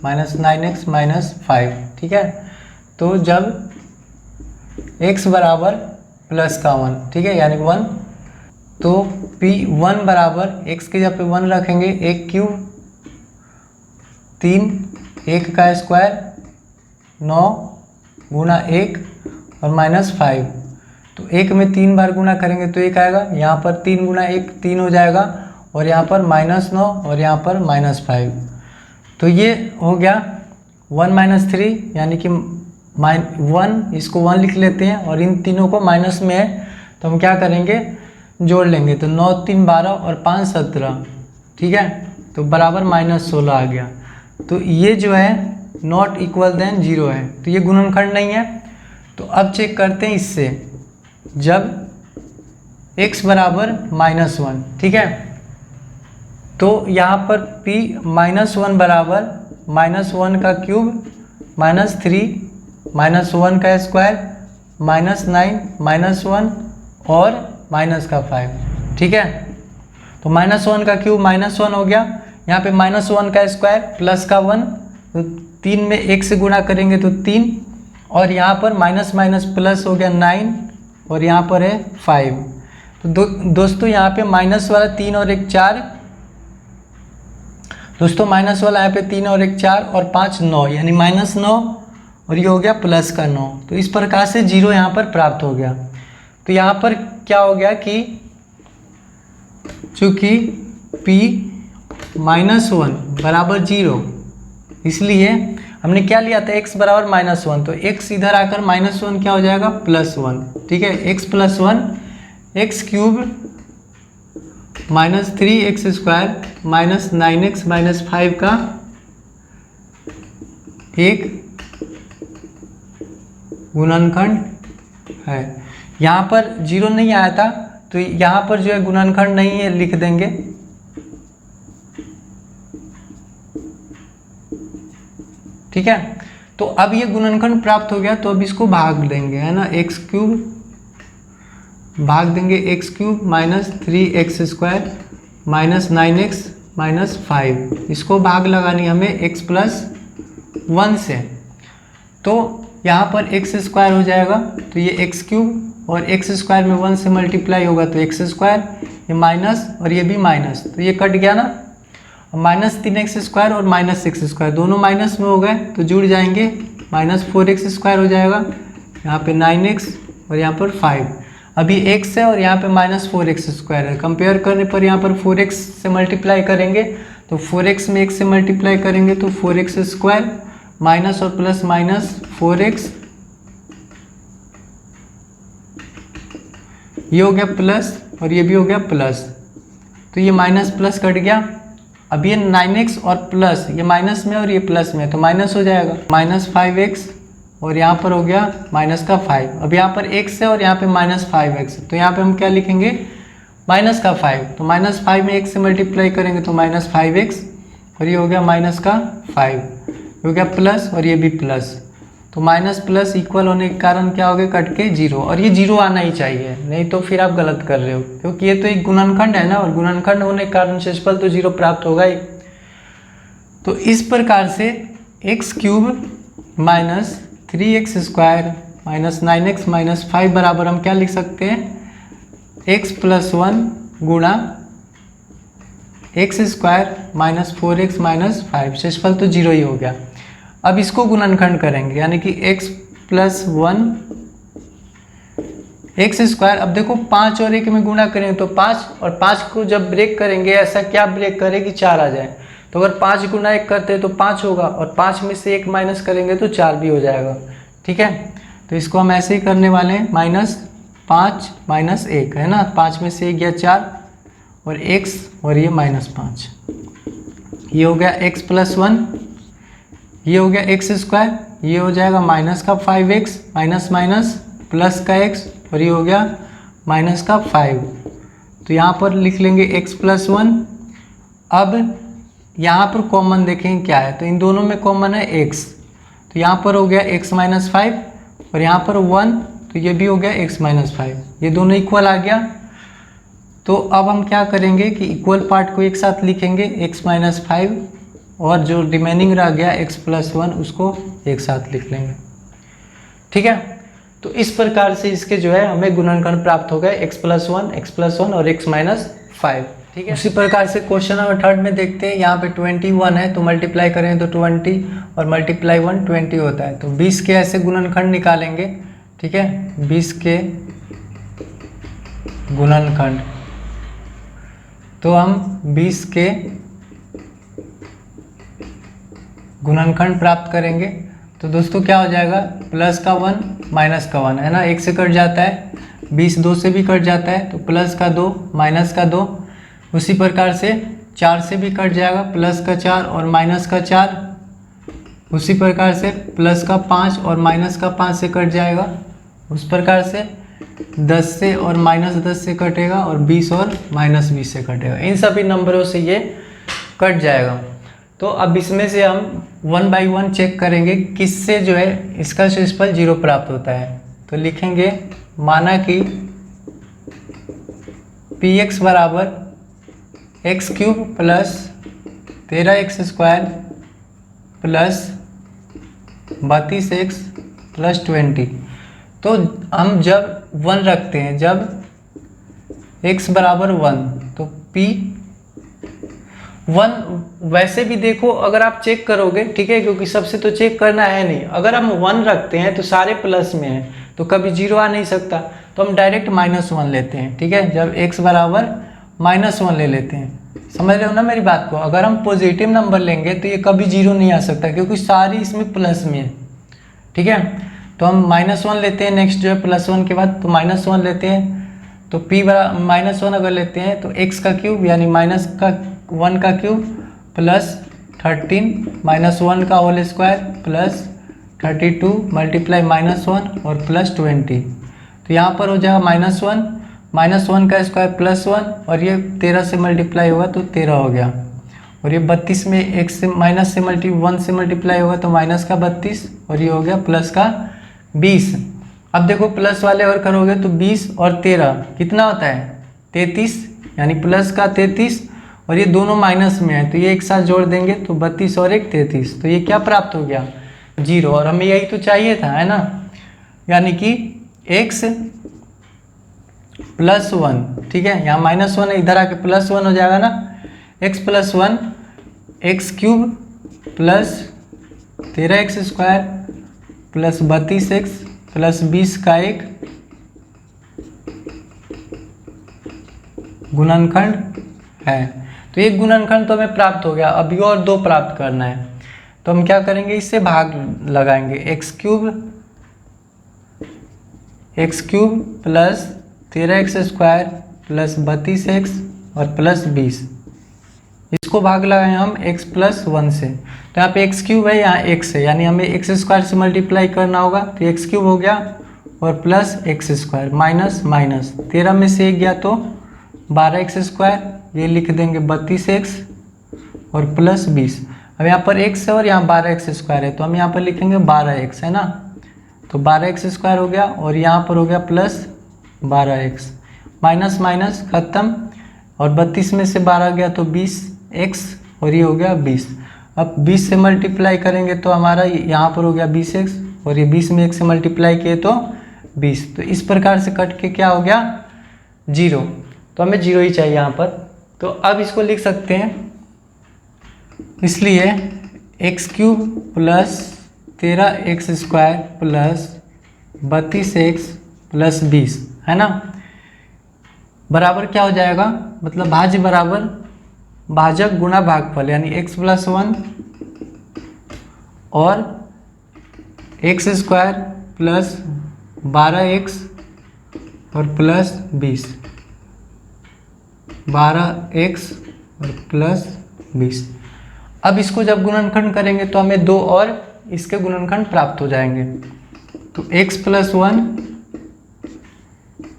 [SPEAKER 1] -9x -5, ठीक है। तो जब x बराबर प्लस का 1, ठीक है, यानी 1। तो P1 बराबर x के जगह पे 1 रखेंगे, 1 क्यूब 3, 1 का स्क्वायर 9 गुना 1 और -5। तो 1 में 3 बार गुना करेंगे तो 1 आएगा, यहाँ पर 3 गुना 1 3 हो जाएगा, और यहाँ पर -9 और यहाँ पर -5। तो ये हो गया 1 - 3, यानी कि 1, इसको 1 लिख लेते हैं, और इन तीनों को माइनस में है तो हम क्या करेंगे, जोड़ लेंगे। तो 9 3 12 और 5 17, ठीक है, तो बराबर -16 आ गया। तो ये जो है नॉट इक्वल देन 0 है, तो ये गुणनखंड नहीं है। तो अब चेक करते हैं इससे, जब x बराबर -1, ठीक है, तो यहाँ पर p -1 बराबर -1 का क्यूब -3 -1 का स्क्वायर -9 -1 और -5, ठीक है। तो -1 का क्यूब -1 हो गया, यहाँ पे -1 का स्क्वायर प्लस का 1, तो 3 में 1 से गुणा करेंगे तो 3, और यहाँ पर माइनस माइनस प्लस हो गया 9, और यहाँ पर है 5। तो दोस्तों यहाँ पे माइनस वाला 3 और 1 4, दोस्तों माइनस वाला यहाँ पे 3 और 1 4 और 5 9, यानी -9, और ये हो गया प्लस का 9। तो इस प्रकार से 0 यहाँ पर प्राप्त हो गया। तो यहाँ पर क्या हो गया कि चूँकि p -1 बराबर 0, इसलिए हमने क्या लिया था, x बराबर -1, तो x इधर आकर -1 क्या हो जाएगा, +1, ठीक है। x + 1 x cube -3x square -9x -5 का एक गुणनखंड है। यहाँ पर 0 नहीं आया था, तो यहाँ पर जो है गुणनखंड नहीं है, लिख देंगे। ठीक है, तो अब ये गुणनखंड प्राप्त हो गया, तो अब इसको भाग देंगे, है ना, x क्यूब भाग देंगे x cube -3x square -9x -5, इसको भाग लगानी हमें x + 1 से। तो यहाँ पर x स्क्वायर हो जाएगा, तो ये x क्यूब और x स्क्वायर में 1 से मल्टीप्लाई होगा तो x स्क्वायर, ये माइनस और ये भी माइनस, तो ये कट गया ना। -3x स्क्वायर और -6 स्क्वायर दोनों माइनस में हो गए, तो जुड़ जाएंगे, -4x स्क्वायर हो जाएगा, यहाँ पे 9x और यहाँ पर 5। अभी x है और यहाँ पे -4x स्क्वायर है, कंपेयर करने पर यहाँ पर 4x से मल्टीप्लाई करेंगे, तो 4x में 1 से मल्टीप्लाई करेंगे तो 4x स्क्वायर, माइनस और प्लस -4x, ये हो गया प्लस और ये भी हो गया प्लस, तो ये माइनस प्लस कट गया। अब ये 9x और प्लस, ये माइनस में और ये प्लस में, तो माइनस हो जाएगा, -5x और यहाँ पर हो गया -5। अब यहाँ पर x है और यहाँ पे -5x, तो यहाँ पे हम क्या लिखेंगे, -5, तो -5 में 1 से मल्टीप्लाई करेंगे तो -5x, और ये हो गया -5, हो गया प्लस और ये भी प्लस, तो माइनस प्लस इक्वल होने के कारण क्या हो गया, कट के 0, और ये 0 आना ही चाहिए, नहीं तो फिर आप गलत कर रहे हो, क्योंकि ये तो एक गुणनखंड है ना, और गुणनखंड होने के कारण शेषफल तो 0 प्राप्त होगा ही। तो इस प्रकार से x cube -3x square -9x -5 बराबर हम क्या लिख सकते हैं, x + 1 गुणा x स्क्वायर -4x -5, शेषफल तो 0 ही हो गया। अब इसको गुणनखंड करेंगे, यानी कि x + 1 x स्क्वायर। अब देखो 5 और 1 में गुणा करेंगे तो 5, और 5 को जब ब्रेक करेंगे, ऐसा क्या ब्रेक करे कि 4 आ जाए, तो अगर 5 गुना 1 करते हैं तो 5 होगा, और 5 में से 1 माइनस करेंगे तो 4 भी हो जाएगा। ठीक है, तो इसको हम ऐसे ही करने वाले हैं, -5 -1 है ना, 5 में से 1 गया 4 और x, और ये -5, ये हो गया x + 1, ये हो गया x स्क्वायर, ये हो जाएगा -5x माइनस प्लस का x, और ये हो गया -5। तो यहाँ पर लिख लेंगे x + 1। अब यहाँ पर कॉमन देखें क्या है, तो इन दोनों में कॉमन है x, तो यहाँ पर हो गया x - 5 और यहाँ पर 1, तो ये भी हो गया x - 5, ये दोनों इक्वल आ गया। तो अब हम क्या करेंगे कि इक्वल पार्ट को एक साथ लिखेंगे, x - 5, और जो रिमेनिंग रह गया x + 1 उसको एक साथ लिख लेंगे। ठीक है, तो इस प्रकार से इसके जो है हमें गुणनखंड प्राप्त हो गए x+1 और x-5। ठीक है। उसी प्रकार से क्वेश्चन नंबर 3 में देखते हैं। यहाँ पे 21 है तो मल्टीप्लाई करें तो 20 और मल्टीप्लाई 1 20 होता है। तो 20 के ऐसे गुणनखंड निकालेंगे। ठीक है, 20 के गुणनखंड, तो हम 20 के गुणनखंड प्राप्त करेंगे। तो दोस्तों क्या हो जाएगा, प्लस का 1 माइनस का 1 है ना, 1 से कट जाता है, 20 2 से भी कट जाता है, तो प्लस का 2 माइनस का 2। उसी प्रकार से 4 से भी कट जाएगा, प्लस का 4 और माइनस का 4। उसी प्रकार से प्लस का 5 और माइनस का 5 से कट जाएगा। उस प्रकार से 10 से और माइनस 10 से कटेगा और 20 और माइनस 20 से कटेगा। इन सभी नंबरों से ये कट जाएगा। तो अब इसमें से हम 1 बाई 1 चेक करेंगे किससे जो है इसका शेषफल 0 प्राप्त होता है। तो लिखेंगे, माना कि px बराबर x³ plus 13x² plus 32x plus 20। तो हम जब 1 रखते हैं, जब x बराबर 1, तो p1 वैसे भी देखो अगर आप चेक करोगे, ठीक है, क्योंकि सबसे तो चेक करना है नहीं। अगर हम 1 रखते हैं तो सारे प्लस में है तो कभी 0 आ नहीं सकता, तो हम डायरेक्ट -1 लेते हैं। ठीक है, जब x बराबर -1 ले लेते हैं। समझ रहे हो ना मेरी बात को। अगर हम पॉजिटिव नंबर लेंगे तो ये कभी 0 नहीं आ सकता, क्योंकि सारी इसमें प्लस में है। ठीक है, तो हम -1 लेते हैं। नेक्स्ट जो है +1 के बाद तो -1 लेते हैं। तो p बराबर -1 अगर लेते हैं तो x का क्यूब यानी -1 का क्यूब प्लस 13 -1 का होल स्क्वायर प्लस 32 मल्टीप्लाई -1 और प्लस 20। तो यहाँ पर हो जाएगा -1 का स्क्वायर +1 और ये 13 से मल्टीप्लाई होगा तो 13 हो गया। और ये 32 में एक से -1 से मल्टीप्लाई होगा तो माइनस का 32 और ये हो गया प्लस का 20। अब देखो प्लस वाले और करोगे तो 20 और 13 कितना होता है, 33, यानी प्लस का 33 और ये दोनों माइनस में है तो ये एक साथ जोड़ देंगे तो 32 और 1 33। तो ये क्या प्राप्त हो गया, 0। और हमें यही तो चाहिए था, है ना, यानी कि x +1। ठीक है, यहाँ -1 है, इधर आके +1 हो जाएगा ना। x + 1 x³ plus 13x² plus 32x plus 20 का 1 गुणनखंड है। तो एक गुणनखंड तो हमें प्राप्त हो गया। अभी और 2 प्राप्त करना है, तो हम क्या करेंगे, इससे भाग लगाएंगे। x³ plus 13x² plus 32x और प्लस 20, इसको भाग लगाएं हम x + 1 से। तो यहाँ पे x³ है, यहाँ x है, यानी हमें x² से मल्टीप्लाई करना होगा। तो x³ हो गया और प्लस x² माइनस 13 में से 1 गया तो 12x², ये लिख देंगे 32x और प्लस 20। अब यहाँ पर x है और यहाँ 12x² है तो हम यहाँ पर लिखेंगे 12x, है ना। तो 12x² हो गया और यहाँ पर हो गया प्लस 12x, माइनस माइनस खत्म और 32 में से 12 गया तो 20x और ये हो गया 20। अब 20 से मल्टीप्लाई करेंगे तो हमारा यहाँ पर हो गया 20x और ये 20 में 1 से मल्टीप्लाई किए तो 20। तो इस प्रकार से कट के क्या हो गया, 0। तो हमें 0 ही चाहिए यहाँ पर। तो अब इसको लिख सकते हैं, इसलिए x³ plus 13x² plus 32x plus 20, है ना, बराबर क्या हो जाएगा, मतलब भाज्य बराबर भाजक गुणा भागफल, यानी x + 1 और x² प्लस 12x और प्लस 20, 12x और प्लस 20। अब इसको जब गुणनखंड करेंगे तो हमें 2 और इसके गुणनखंड प्राप्त हो जाएंगे। तो x + 1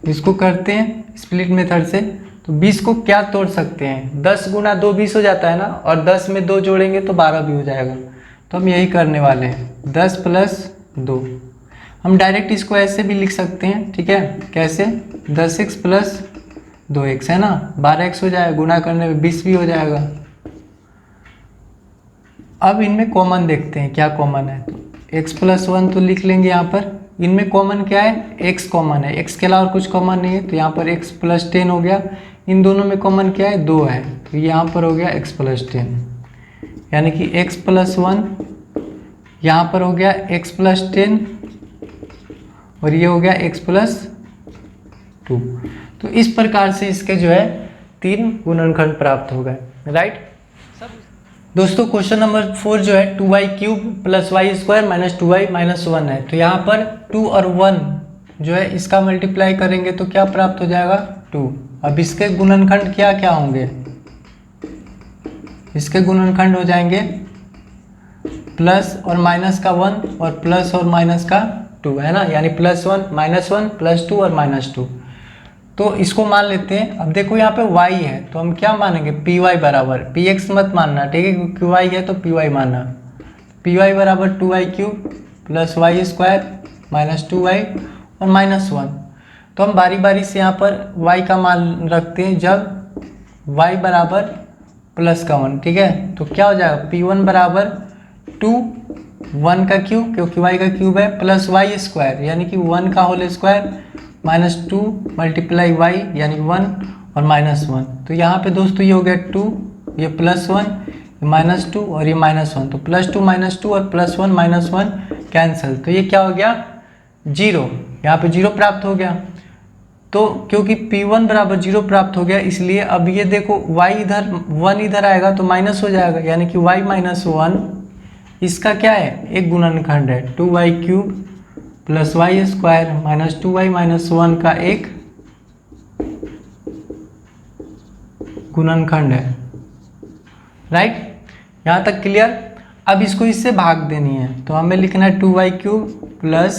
[SPEAKER 1] इसको करते हैं स्प्लिट मेथड से, तो 20 को क्या तोड़ सकते हैं, 10 गुना 2 20 हो जाता है ना, और 10 में 2 जोड़ेंगे तो 12 भी हो जाएगा। तो हम यही करने वाले हैं, 10 + 2। हम डायरेक्ट इसको ऐसे भी लिख सकते हैं, ठीक है, कैसे, 10x + 2x, है ना, 12x हो जाएगा, गुना करने में 20 भी हो जाएगा। अब इनमें कॉमन देखते हैं क्या कॉमन है। तो x + 1 तो लिख लेंगे यहाँ पर, इनमें कॉमन क्या है, x कॉमन है, x के अलावा कुछ कॉमन नहीं है, तो यहाँ पर x प्लस 10 हो गया। इन दोनों में कॉमन क्या है, 2 है, तो यहाँ पर हो गया x प्लस 10, यानी कि x प्लस 1, यहाँ पर हो गया x प्लस 10 और ये हो गया x प्लस 2। तो इस प्रकार से इसके जो है 3 गुणनखंड प्राप्त हो गए, राइट। दोस्तों क्वेश्चन नंबर 4 जो है 2y cube plus y square minus 2y minus 1 है। तो यहाँ पर 2 और 1 जो है इसका मल्टीप्लाई करेंगे तो क्या प्राप्त हो जाएगा, 2। अब इसके गुणनखंड क्या क्या होंगे, इसके गुणनखंड हो जाएंगे प्लस और माइनस का 1 और प्लस और माइनस का 2, है ना, यानी प्लस 1 माइनस 1 प्लस 2 और माइनस 2। तो इसको मान लेते हैं। अब देखो यहाँ पे y है तो हम क्या मानेंगे, पी वाई बराबर, पी एक्स मत मानना, ठीक है, क्योंकि y है तो पी वाई मानना। पी वाई बराबर 2y cube plus y square minus 2y और माइनस 1। तो हम बारी बारी से यहाँ पर y का मान रखते हैं जब y बराबर प्लस का 1, ठीक है। तो क्या हो जाएगा, p1 बराबर 2 1 का क्यूब, क्योंकि y का क्यूब है, प्लस वाई स्क्वायर यानी कि 1 का whole square minus 2 multiply y यानी 1 और माइनस 1। तो यहाँ पे दोस्तों ये हो गया 2, ये प्लस 1, ये माइनस 2 और ये माइनस 1। तो प्लस 2 माइनस 2 और प्लस 1 माइनस 1 कैंसिल, तो ये क्या हो गया 0, यहाँ पे 0 प्राप्त हो गया। तो क्योंकि P1 बराबर 0 प्राप्त हो गया, इसलिए अब ये देखो y इधर 1 इधर आएगा तो माइनस हो जाएगा, यानी कि y माइनस 1 इसका क्या है, एक गुणनखंड है। 2y cube plus y square minus 2y minus 1 का एक गुणनखंड है, राइट। यहाँ तक क्लियर। अब इसको इससे भाग देनी है तो हमें लिखना है 2y cube plus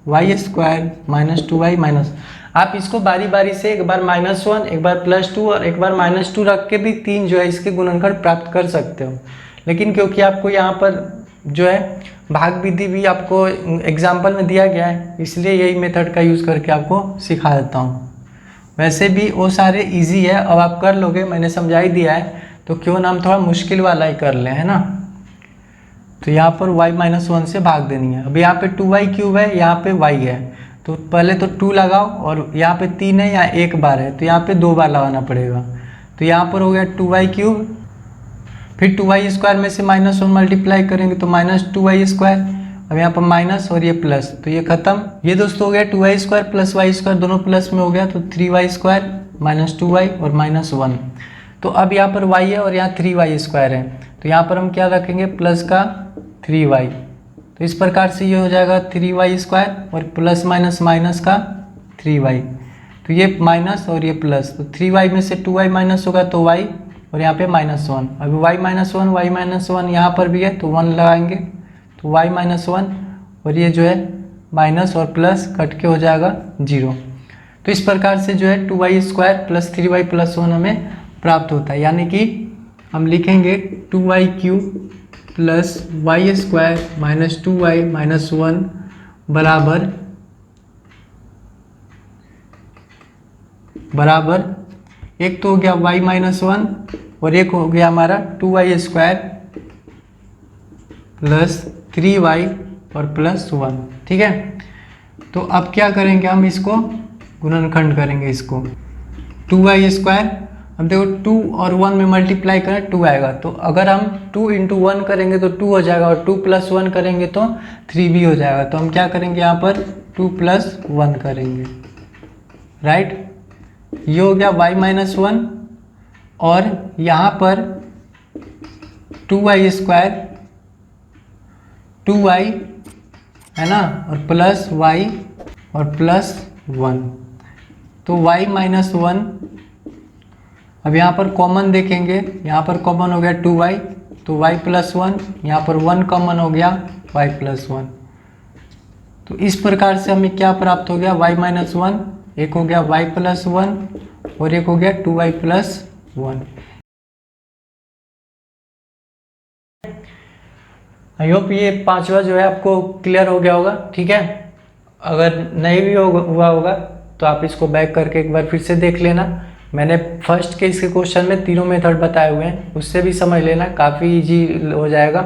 [SPEAKER 1] y square minus 2y minus, आप इसको बारी बारी से एक बार माइनस 1 एक बार प्लस 2 और एक बार माइनस 2 रख के भी 3 जो है इसके गुणनखंड प्राप्त कर सकते हो। लेकिन क्योंकि आपको यहाँ पर जो है भाग विधि भी आपको एग्जाम्पल में दिया गया है, इसलिए यही मेथड का यूज़ करके आपको सिखा देता हूँ। वैसे भी वो सारे इजी है, अब आप कर लोगे, मैंने समझा ही दिया है, तो क्यों ना हम थोड़ा मुश्किल वाला ही कर लें, है ना। तो यहाँ पर y माइनस 1 से भाग देनी है। अब यहाँ पे 2y क्यूब है, यहाँ पे y है, तो पहले तो 2 लगाओ, और यहाँ पे 3 है, यहाँ एक बार है, तो यहाँ पे 2 बार लगाना पड़ेगा। तो यहाँ पर हो गया 2y क्यूब, फिर 2y स्क्वायर में से माइनस 1 मल्टीप्लाई करेंगे तो माइनस 2y स्क्वायर, अब यहाँ पर माइनस और ये प्लस, तो ये खत्म। ये दोस्तों हो गया 2y square plus y square, दोनों प्लस में हो गया, तो 3y स्क्वायर माइनस 2y और माइनस 1। तो अब यहाँ पर y है और यहाँ 3y स्क्वायर है, तो यहाँ पर हम क्या रखेंगे, प्लस का 3y। तो इस प्रकार से ये हो जाएगा 3y स्क्वायर और प्लस माइनस माइनस का 3y, तो ये माइनस और ये प्लस, तो 3y में से 2y माइनस होगा तो y और यहाँ पे माइनस 1। अभी y माइनस 1 यहाँ पर भी है तो 1 लगाएंगे, तो y माइनस 1 और ये जो है माइनस और प्लस कट के हो जाएगा 0। तो इस प्रकार से जो है 2y square plus 3y plus 1 हमें प्राप्त होता है, यानी कि हम लिखेंगे 2y cube plus y square minus 2y minus 1 बराबर एक तो हो गया y माइनस 1 और एक हो गया हमारा 2y स्क्वायर प्लस 3y और प्लस 1, ठीक है। तो अब क्या करेंगे, हम इसको गुणनखंड करेंगे, इसको 2y स्क्वायर, अब देखो 2 और 1 में मल्टीप्लाई करें 2 आएगा, तो अगर हम 2 इंटू 1 करेंगे तो 2 हो जाएगा, और 2 प्लस 1 करेंगे तो 3 भी हो जाएगा। तो हम क्या करेंगे, यहाँ पर 2 प्लस 1 करेंगे, राइट। ये हो गया y माइनस 1 और यहाँ पर 2y स्क्वायर 2y है ना, और प्लस y और प्लस 1, तो y माइनस 1। अब यहाँ पर कॉमन देखेंगे, यहाँ पर कॉमन हो गया 2y, तो y प्लस 1, यहाँ पर 1 कॉमन हो गया y प्लस 1। तो इस प्रकार से हमें क्या प्राप्त हो गया, y माइनस 1, एक हो गया y प्लस 1 और एक हो गया 2y प्लस 1। आई होप ये पांचवा जो है आपको क्लियर हो गया होगा, ठीक है। अगर नहीं भी हुआ होगा तो आप इसको बैक करके एक बार फिर से देख लेना। मैंने फर्स्ट के इसके क्वेश्चन में तीनों मेथड बताए हुए हैं, उससे भी समझ लेना, काफ़ी इजी हो जाएगा।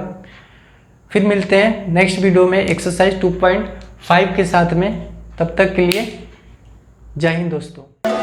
[SPEAKER 1] फिर मिलते हैं नेक्स्ट वीडियो में एक्सरसाइज 2.5 5 के साथ में। तब तक के लिए जय हिंद दोस्तों।